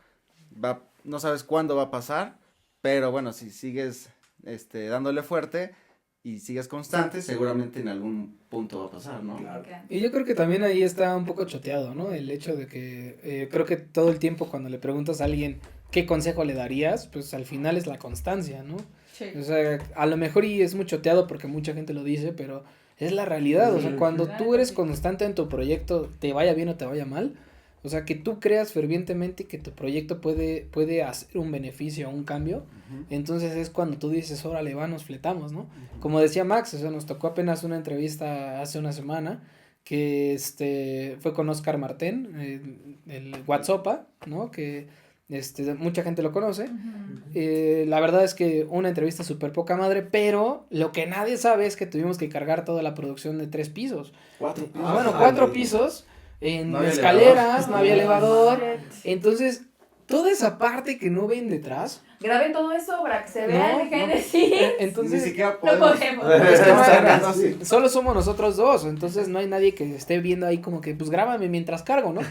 no sabes cuándo va a pasar, pero bueno, si sigues dándole fuerte y sigues constante, seguramente en algún punto va a pasar, ¿no? Claro. Y yo creo que también ahí está un poco choteado, ¿no? El hecho de que creo que todo el tiempo cuando le preguntas a alguien qué consejo le darías, pues al final es la constancia, ¿no? Sí. O sea, a lo mejor y es muy choteado porque mucha gente lo dice, pero es la realidad. O sea, cuando tú eres constante en tu proyecto, te vaya bien o te vaya mal, o sea, que tú creas fervientemente que tu proyecto puede hacer un beneficio o un cambio, entonces es cuando tú dices, órale, nos fletamos, ¿no? Como decía Max, o sea, nos tocó apenas una entrevista hace una semana que fue con Oscar Martén, el WhatsApp, ¿no? Que mucha gente lo conoce. La verdad es que una entrevista súper poca madre, pero lo que nadie sabe es que tuvimos que cargar toda la producción de 3 pisos. 4 pisos. Bueno, 4 pisos. En escaleras, no había elevador. Entonces, toda esa parte que no ven detrás. Graben todo eso para que se vea el Génesis. Entonces, ni siquiera podemos. Es que solo somos nosotros dos. Entonces, no hay nadie que esté viendo ahí como que, pues grábame mientras cargo, ¿no?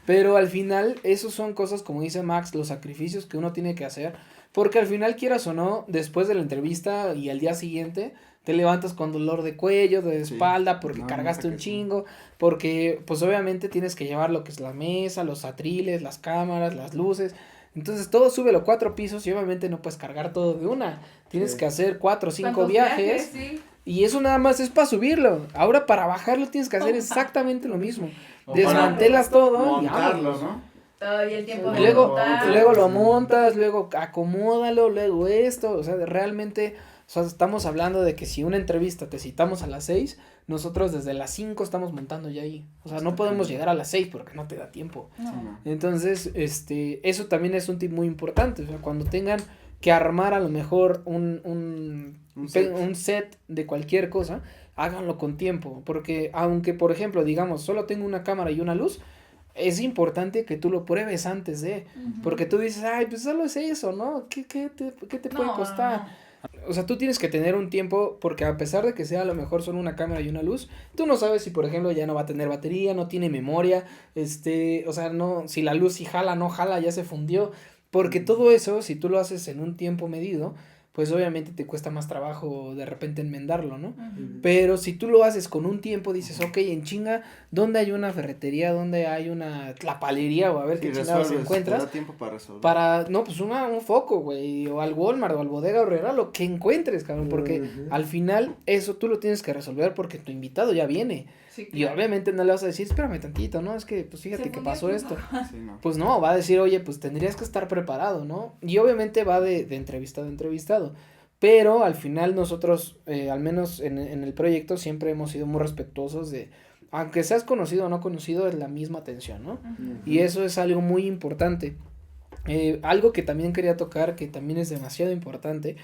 Pero al final, esos son cosas, como dice Max, los sacrificios que uno tiene que hacer. Porque al final, quieras o no, después de la entrevista y al día siguiente, te levantas con dolor de cuello, de espalda, porque cargaste un chingo, porque pues obviamente tienes que llevar lo que es la mesa, los atriles, las cámaras, las luces, Entonces todo súbelo 4 pisos y obviamente no puedes cargar todo de una. Tienes que hacer 4 o 5 viajes. Sí. Y eso nada más es para subirlo. Ahora para bajarlo tienes que hacer exactamente lo mismo. Desmantelas todo y montarlo, vámonos. ¿no? Todavía el tiempo de Luego, montar. luego lo montas, luego acomódalo, luego esto, o sea, realmente, o sea, estamos hablando de que si una entrevista te citamos a las 6, nosotros desde las 5 estamos montando ya ahí, o sea, no podemos llegar a las 6 porque no te da tiempo. No. Entonces, eso también es un tip muy importante, o sea, cuando tengan que armar a lo mejor un set de cualquier cosa, háganlo con tiempo, porque aunque, por ejemplo, digamos, solo tengo una cámara y una luz, es importante que tú lo pruebes antes de, porque tú dices, ay, pues solo es eso, ¿no? ¿Qué te puede costar? O sea, tú tienes que tener un tiempo, porque a pesar de que sea a lo mejor solo una cámara y una luz, tú no sabes si, por ejemplo, ya no va a tener batería, no tiene memoria, o sea, no, si la luz sí jala, no jala, ya se fundió, porque todo eso, si tú lo haces en un tiempo medido, pues obviamente te cuesta más trabajo de repente enmendarlo, ¿no? Pero si tú lo haces con un tiempo, dices, ok, en chinga, ¿dónde hay una ferretería? ¿Dónde hay una tlapalería? O a ver qué chingados encuentras. Te da tiempo para resolver. No, pues un foco, güey, o al Walmart, o al Bodega Horrera, lo que encuentres, cabrón, porque al final eso tú lo tienes que resolver porque tu invitado ya viene. Sí, claro. Y obviamente no le vas a decir, espérame tantito, ¿no? Es que, pues fíjate que pasó esto. Sí, no. Pues no, va a decir, oye, pues tendrías que estar preparado, ¿no? Y obviamente va de entrevistado a entrevistado. Pero al final nosotros, al menos en el proyecto, siempre hemos sido muy respetuosos de, aunque seas conocido o no conocido, es la misma atención, ¿no? Y eso es algo muy importante. Algo que también quería tocar, que también es demasiado importante,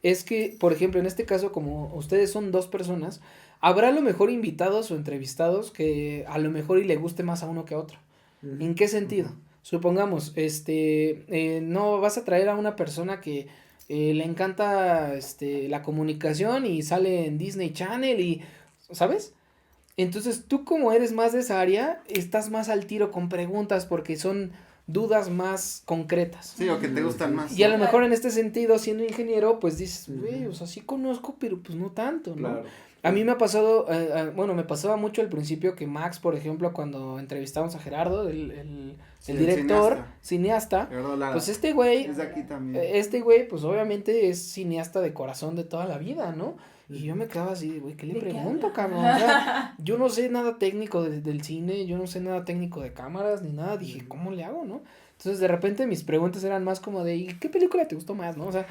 es que, por ejemplo, en este caso, como ustedes son 2 personas, habrá a lo mejor invitados o entrevistados que a lo mejor y le guste más a uno que a otro. ¿En qué sentido? Supongamos, no vas a traer a una persona que le encanta la comunicación y sale en Disney Channel y, ¿sabes? Entonces tú como eres más de esa área, estás más al tiro con preguntas porque son dudas más concretas. Sí, o que te gustan más. Y a lo mejor en este sentido, siendo ingeniero, pues dices, güey, o sea, sí conozco, pero pues no tanto, ¿no? Claro. A mí me ha pasado, me pasaba mucho al principio que Max, por ejemplo, cuando entrevistamos a Gerardo, el director, cineasta, pues este güey, pues obviamente es cineasta de corazón de toda la vida, ¿no? Y yo me quedaba así, güey, ¿qué le pregunto, cabrón? O sea, yo no sé nada técnico del cine, yo no sé nada técnico de cámaras, ni nada, dije, ¿cómo le hago, no? Entonces, de repente, mis preguntas eran más como de, ¿y qué película te gustó más, no? O sea,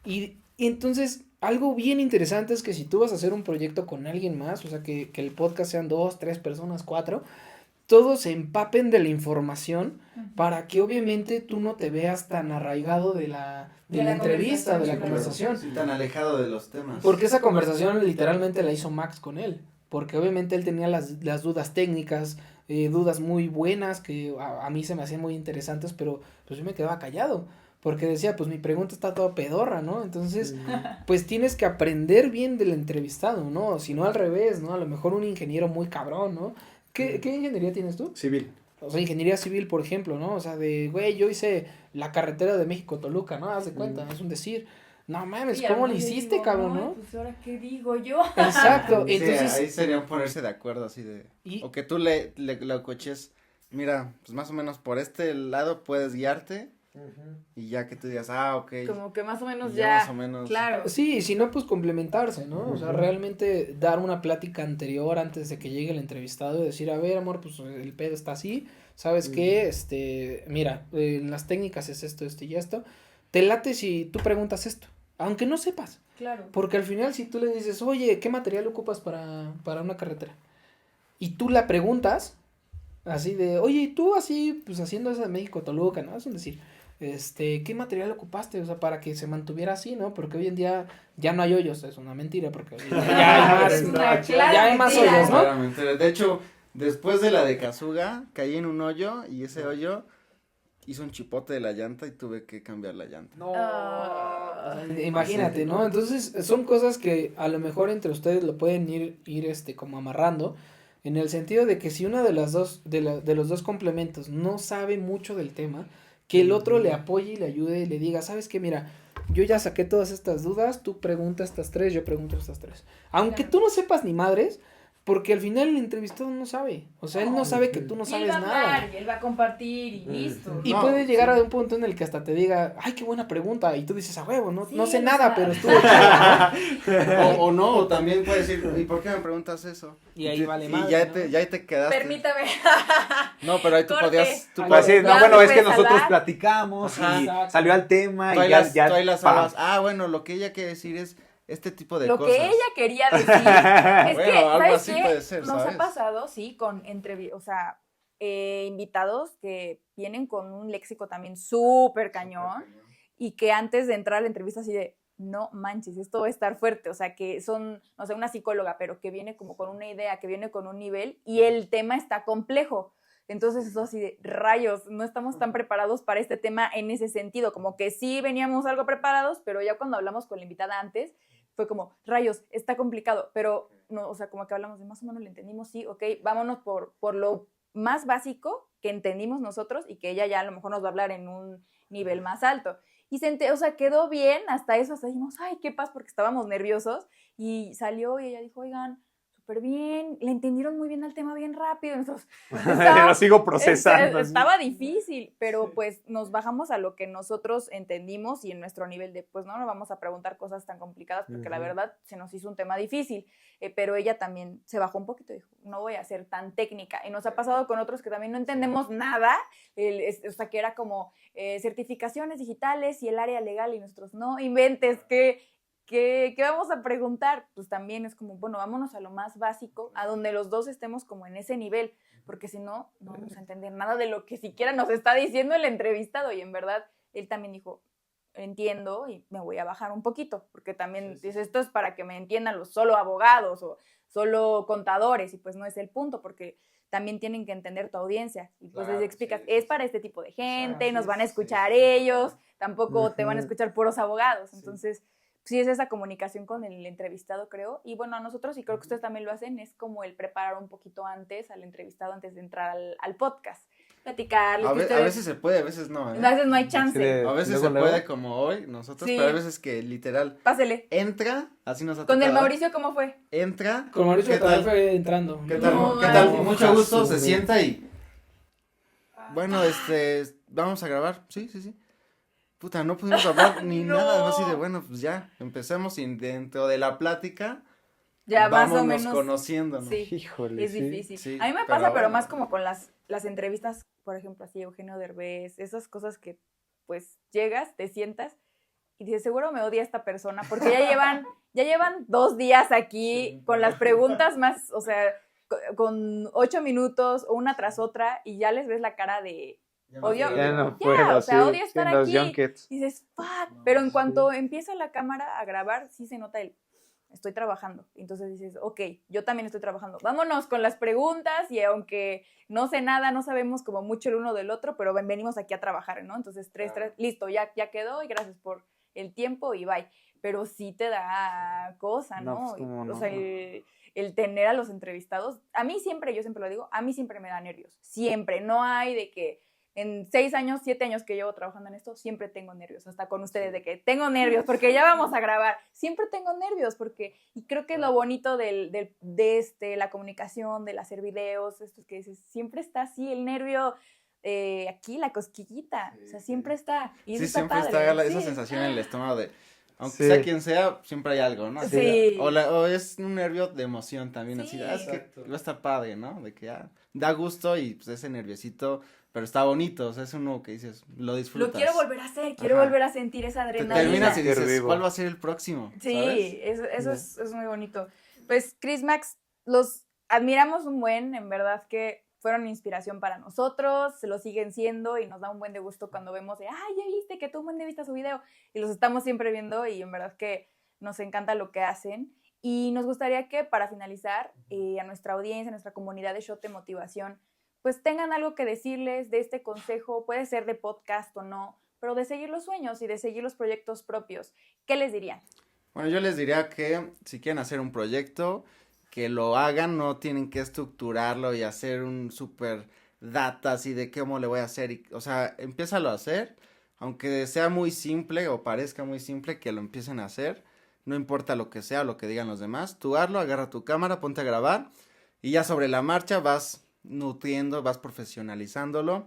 y entonces, algo bien interesante es que si tú vas a hacer un proyecto con alguien más, o sea, que el podcast sean 2, 3 personas, 4, todos se empapen de la información para que obviamente tú no te veas tan arraigado de la entrevista, de la conversación. Sí, tan alejado de los temas. Porque esa conversación literalmente la hizo Max con él, porque obviamente él tenía las dudas técnicas, dudas muy buenas que a mí se me hacían muy interesantes, pero pues yo me quedaba callado. Porque decía, pues mi pregunta está toda pedorra, ¿no? Entonces, pues tienes que aprender bien del entrevistado, ¿no? Si no al revés, ¿no? A lo mejor un ingeniero muy cabrón, ¿no? ¿Qué ingeniería tienes tú? Civil. O sea, ingeniería civil, por ejemplo, ¿no? O sea, güey, yo hice la carretera de México-Toluca, ¿no? Haz de cuenta, es un decir. No mames, ¿cómo lo hiciste, digo, cabrón, no? Pues ahora, ¿qué digo yo? Exacto, sí, entonces. Ahí sería ponerse de acuerdo, así de. O que tú le coches, mira, pues más o menos por este lado puedes guiarte. Y ya que tú digas, ok. Como que más o menos ya. Más o menos. Claro. Sí, si no, pues complementarse, ¿no? O sea, realmente dar una plática anterior antes de que llegue el entrevistado y decir, a ver, amor, pues el pedo está así, ¿sabes qué? Mira, las técnicas es esto y esto. Te late si tú preguntas esto, aunque no sepas. Claro. Porque al final, si tú le dices, oye, ¿qué material ocupas para una carretera? Y tú la preguntas, así de, oye, ¿y tú así, pues haciendo eso de México-Toluca, ¿no? Es un decir. ¿Qué material ocupaste? O sea, para que se mantuviera así, ¿no? Porque hoy en día ya no hay hoyos, es una mentira, porque ya hay más hoyos, ¿no? De hecho, después de la de Kazuga, caí en un hoyo y ese hoyo hizo un chipote de la llanta y tuve que cambiar la llanta. No. Imagínate, ¿no? Entonces, son cosas que a lo mejor entre ustedes lo pueden ir como amarrando, en el sentido de que si una de las dos, de los dos complementos no sabe mucho del tema, que el otro le apoye y le ayude y le diga, ¿sabes qué? Mira, yo ya saqué todas estas dudas, tú preguntas estas 3, yo pregunto estas 3. Aunque tú no sepas ni madres, Porque al final el entrevistado no sabe. O sea, él no sabe que tú no sabes él va a nada. hablar, y él va a compartir y listo. Y No, puede llegar sí. a un punto en el que hasta te diga, ay, qué buena pregunta. Y tú dices, a huevo, no, Sí, no sé o nada, sea. pero estuvo chido. O no, o también puedes decir, ¿y por qué me preguntas eso? Y ahí vale y madre, ya ¿no? ya te quedaste. Permítame. No, pero ahí tú Corte. podías, tú Ay, Pues sí, Ya no, me bueno, es puedes que nosotros hablar. platicamos Ajá. y Exacto. salió al tema tú y ahí ya, tú ahí las pam. hablas. Bueno, lo que ella quiere decir es este tipo de Lo cosas. que ella quería decir es Bueno, que, algo ¿sabes así qué? puede ser, Nos ¿sabes? ha pasado, sí, con o sea, invitados que vienen con un léxico también súper cañón y que antes de entrar a la entrevista así de, no manches, esto va a estar fuerte, o sea, que son, no sé, una psicóloga, pero que viene como con una idea, que viene con un nivel y el tema está complejo. Entonces eso así de rayos, no estamos tan preparados para este tema en ese sentido, como que sí veníamos algo preparados, pero ya cuando hablamos con la invitada antes, fue como, rayos, está complicado, pero no, o sea, como que hablamos de más o menos lo entendimos, sí, ok, vámonos por lo más básico que entendimos nosotros y que ella ya a lo mejor nos va a hablar en un nivel más alto. Y o sea, quedó bien, hasta eso, hasta dijimos, ay, qué paz, porque estábamos nerviosos, y salió y ella dijo, oigan, súper bien, le entendieron muy bien al tema bien rápido, y nosotros, Lo sigo procesando. estaba difícil, pero pues nos bajamos a lo que nosotros entendimos y en nuestro nivel de, pues no nos vamos a preguntar cosas tan complicadas porque la verdad se nos hizo un tema difícil, pero ella también se bajó un poquito y dijo, no voy a ser tan técnica. Y nos ha pasado con otros que también no entendemos nada, o sea, que era como certificaciones digitales y el área legal y nosotros, no inventes, ¿Qué vamos a preguntar? Pues también es como, bueno, vámonos a lo más básico, a donde los dos estemos como en ese nivel, porque si no, no vamos a entender nada de lo que siquiera nos está diciendo el entrevistado. Y en verdad, él también dijo, entiendo y me voy a bajar un poquito, porque también dice, esto es para que me entiendan los solo abogados o solo contadores, y pues no es el punto, porque también tienen que entender tu audiencia. Y pues les explicas, es para este tipo de gente, nos van a escuchar ellos, tampoco te van a escuchar puros abogados. Entonces, sí es esa comunicación con el entrevistado, creo. Y bueno, a nosotros, y creo que ustedes también lo hacen, es como el preparar un poquito antes al entrevistado, antes de entrar al podcast. Platicarles. A ustedes, veces se puede, a veces no. a veces no hay chance. Sí, A veces luego, se puede como hoy, nosotros, Sí. pero hay veces que literal Pásele. entra, así nos ha Con el tocado, Mauricio, ¿cómo fue? entra. Con Mauricio ¿Qué también tal? fue entrando. ¿Qué tal? No, ¿Qué tal? no. Mucho gusto, se sienta y bueno, vamos a grabar. Sí, sí, sí. Puta, no pudimos hablar ni No. nada, así de bueno, pues ya, empecemos y dentro de la plática Ya más o vámonos menos. conociéndonos. Sí, Híjole, es sí. difícil. Sí, A mí me pero pasa, pero bueno. más como con las entrevistas, por ejemplo, así Eugenio Derbez, esas cosas que pues llegas, te sientas y dices, seguro me odia esta persona, porque ya llevan 2 días aquí con las preguntas más, o sea, con 8 minutos o una tras otra, y ya les ves la cara de odio. Ya no Ya, puedo, o sea, sí, odio estar en los aquí. junkets. Y dices, fuck, pero en cuanto empieza la cámara a grabar, sí se nota estoy trabajando. Entonces dices, ok, yo también estoy trabajando. Vámonos con las preguntas, y aunque no sé nada, no sabemos como mucho el uno del otro, pero venimos aquí a trabajar, ¿no? Entonces, tres, listo, ya quedó, y gracias por el tiempo y bye. Pero sí te da cosa, ¿no? No, pues, ¿cómo no? O sea, el tener a los entrevistados, a mí siempre, yo siempre lo digo, a mí siempre me da nervios. Siempre, no hay de que en 6 años, 7 años que llevo trabajando en esto, siempre tengo nervios, hasta con ustedes, de que tengo nervios porque ya vamos a grabar. Siempre tengo nervios porque, y creo que es lo bonito de la comunicación, del hacer videos, esto es que dices, siempre está así el nervio, aquí, la cosquillita, o sea, siempre está. Y eso Sí, está siempre padre. está esa Sí. sensación en el estómago de, aunque Sí. sea quien sea, siempre hay algo, ¿no? Así Sí. de- o es un nervio de emoción también, así Sí. de, es que Exacto. va a estar padre, ¿no? De que da gusto y pues ese nerviosito, pero está bonito, o sea, es uno que dices, lo disfrutas. Lo quiero volver a hacer, quiero Ajá. volver a sentir esa Te adrenalina. terminas y Sentir dices, vivo. ¿cuál va a ser el próximo? Sí, ¿Sabes? eso es muy bonito. Pues Chris Max, los admiramos un buen, en verdad que fueron inspiración para nosotros, se lo siguen siendo y nos da un buen de gusto cuando vemos de, ay, ya viste que tú un buen de vista su video, y los estamos siempre viendo y en verdad que nos encanta lo que hacen. Y nos gustaría que para finalizar, a nuestra audiencia, a nuestra comunidad de Shot de Motivación, pues tengan algo que decirles de este consejo, puede ser de podcast o no, pero de seguir los sueños y de seguir los proyectos propios. ¿Qué les dirían? Bueno, yo les diría que si quieren hacer un proyecto, que lo hagan, no tienen que estructurarlo y hacer un super data así de cómo le voy a hacer, o sea, empiézalo a hacer, aunque sea muy simple o parezca muy simple, que lo empiecen a hacer, no importa lo que sea, lo que digan los demás, tú hazlo, agarra tu cámara, ponte a grabar, Y ya sobre la marcha vas nutriendo, vas profesionalizándolo.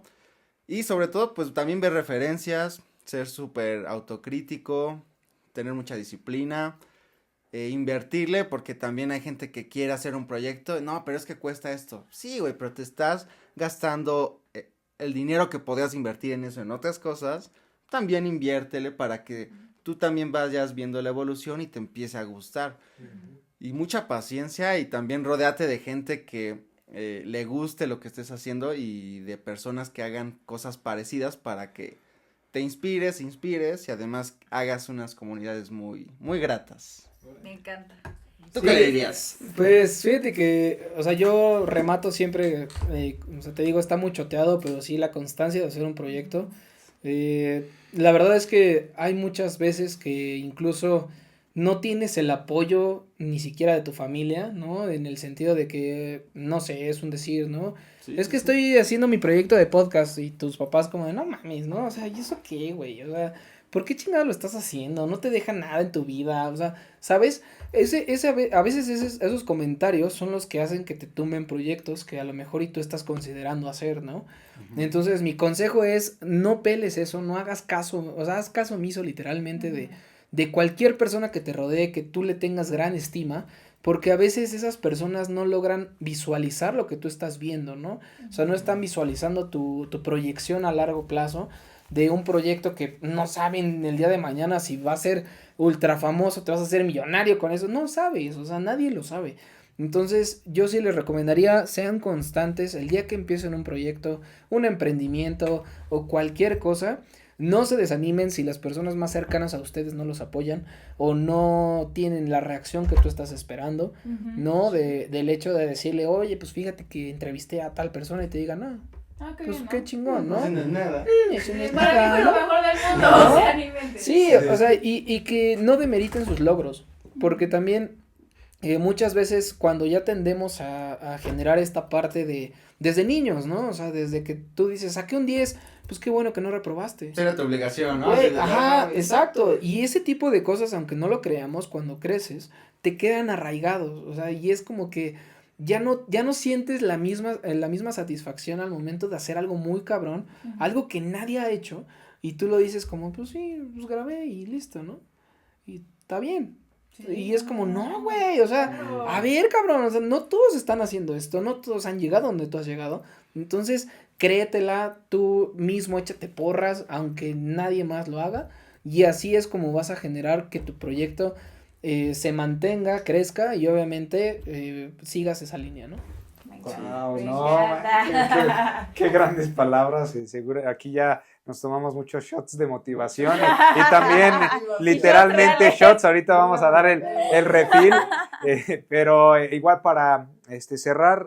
Y sobre todo, pues también ver referencias, ser súper autocrítico, tener mucha disciplina, invertirle, porque también hay gente que quiere hacer un proyecto. No, pero es que cuesta esto. Sí, güey, pero te estás gastando el dinero que podías invertir en eso, en otras cosas. También inviértele para que tú también vayas viendo la evolución y te empiece a gustar. Y mucha paciencia, y también rodéate de gente que le guste lo que estés haciendo y de personas que hagan cosas parecidas para que te inspires y además hagas unas comunidades muy, muy gratas. Me encanta. ¿Tú qué le dirías? Pues fíjate que, o sea, yo remato siempre, o sea, te digo, está muy choteado, pero sí la constancia de hacer un proyecto. La verdad es que hay muchas veces que incluso no tienes el apoyo ni siquiera de tu familia, ¿no? En el sentido de que, no sé, es un decir, ¿no? Sí, es que sí. estoy haciendo mi proyecto de podcast y tus papás como de, no mames, ¿no? O sea, ¿y eso qué, güey? O sea, ¿por qué chingado lo estás haciendo? No te deja nada en tu vida, o sea, ¿sabes? A veces esos comentarios son los que hacen que te tumben proyectos que a lo mejor y tú estás considerando hacer, ¿no? Entonces, mi consejo es, no peles eso, no hagas caso, o sea, haz caso omiso literalmente de cualquier persona que te rodee, que tú le tengas gran estima, porque a veces esas personas no logran visualizar lo que tú estás viendo, ¿no? O sea, no están visualizando tu proyección a largo plazo de un proyecto que no saben el día de mañana si va a ser ultra famoso, te vas a hacer millonario con eso, no sabes, o sea, nadie lo sabe. Entonces, yo sí les recomendaría, sean constantes, el día que empiecen un proyecto, un emprendimiento o cualquier cosa, no se desanimen si las personas más cercanas a ustedes no los apoyan o no tienen la reacción que tú estás esperando, ¿no? Del hecho de decirle, oye, pues fíjate que entrevisté a tal persona y te digan, no, Qué pues bien, ¿no? qué chingón, ¿no? No es nada. Eso no es Para mí nada, fue lo ¿no? mejor del mundo, ¿No? o sea, ni mente. Sí, o sea, y que no demeriten sus logros, porque también muchas veces cuando ya tendemos a generar esta parte de, desde niños, ¿no? O sea, desde que tú dices, saqué un 10, pues qué bueno que no reprobaste. Era tu obligación, ¿no? Güey, Así de, ajá, "Ah, exacto. Y ese tipo de cosas, aunque no lo creamos, cuando creces, te quedan arraigados. O sea, y es como que ya no sientes la misma satisfacción al momento de hacer algo muy cabrón, algo que nadie ha hecho, y tú lo dices como, pues sí, pues grabé y listo, ¿no? Y está bien. Sí, Y es como, no, güey, o sea, a ver, cabrón, o sea, no todos están haciendo esto, no todos han llegado donde tú has llegado, entonces, créetela tú mismo, échate porras, aunque nadie más lo haga, y así es como vas a generar que tu proyecto se mantenga, crezca, y obviamente sigas esa línea, ¿no? Me encanta. Wow, Me no, encanta. qué grandes palabras. Seguro aquí ya nos tomamos muchos shots de motivación y también literalmente reales. shots. Ahorita vamos a dar el refill, pero igual para cerrar,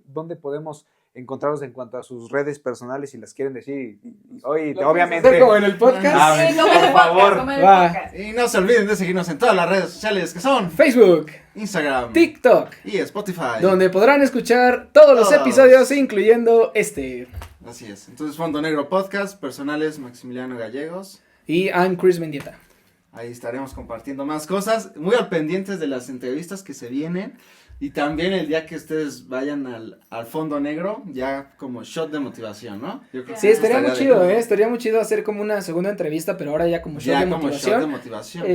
¿dónde podemos encontrarlos en cuanto a sus redes personales si las quieren decir? Hoy, obviamente. ¿Hacer como en el podcast? Sí, como en el por favor. podcast, como en el Va. podcast. Y no se olviden de seguirnos en todas las redes sociales que son Facebook, Instagram, TikTok, y Spotify. donde podrán escuchar todos los Todos. episodios, incluyendo este. Así es. Entonces, Fondo Negro Podcast, personales Maximiliano Gallegos. Y I'm Chris Mendieta. Ahí estaremos compartiendo más cosas, muy al pendientes de las entrevistas que se vienen. Y también el día que ustedes vayan al Fondo Negro, ya como shot de motivación, ¿no? Yo creo que Sí, eso estaría muy de chido, lujo. estaría muy chido hacer como una segunda entrevista, pero ahora ya como show Ya de como motivación. shot de motivación.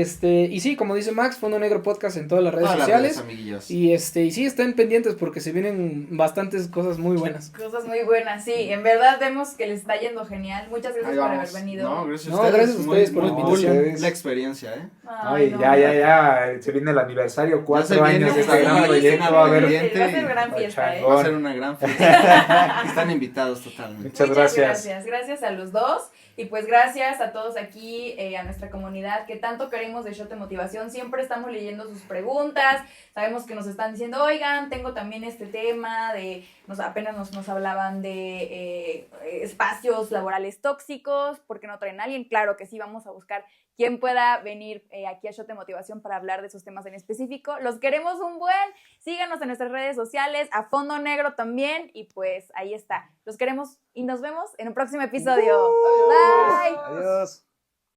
Y sí, como dice Max, Fondo Negro Podcast en todas las redes Todas las sociales. redes, amiguillos. Y sí, estén pendientes porque se vienen bastantes cosas muy buenas. Cosas muy buenas, sí. En verdad vemos que les está yendo genial. Muchas gracias Ahí por vamos. haber venido. No, gracias a No, ustedes. gracias a ustedes por la muy invitación. cool la experiencia, ¿eh? Ay, no, ya, se viene el aniversario, 4 se viene, años de sí, este gran sí, proyecto, sí, va a haber. pendiente Va a ser y- gran fiesta, ¿eh? changón. Va a ser una gran fiesta. Están invitados totalmente. Muchas gracias. Gracias a los dos. Y pues gracias a todos aquí, a nuestra comunidad que tanto queremos de Shot de Motivación. Siempre estamos leyendo sus preguntas. Sabemos que nos están diciendo, oigan, tengo también este tema apenas nos hablaban de espacios laborales tóxicos. ¿Por qué no traen a alguien? Claro que sí, vamos a buscar quien pueda venir aquí a Shot de Motivación para hablar de esos temas en específico. Los queremos un buen. Síganos en nuestras redes sociales, a Fondo Negro también. Y pues ahí está. Los queremos y nos vemos en un próximo episodio. Bye. Adiós.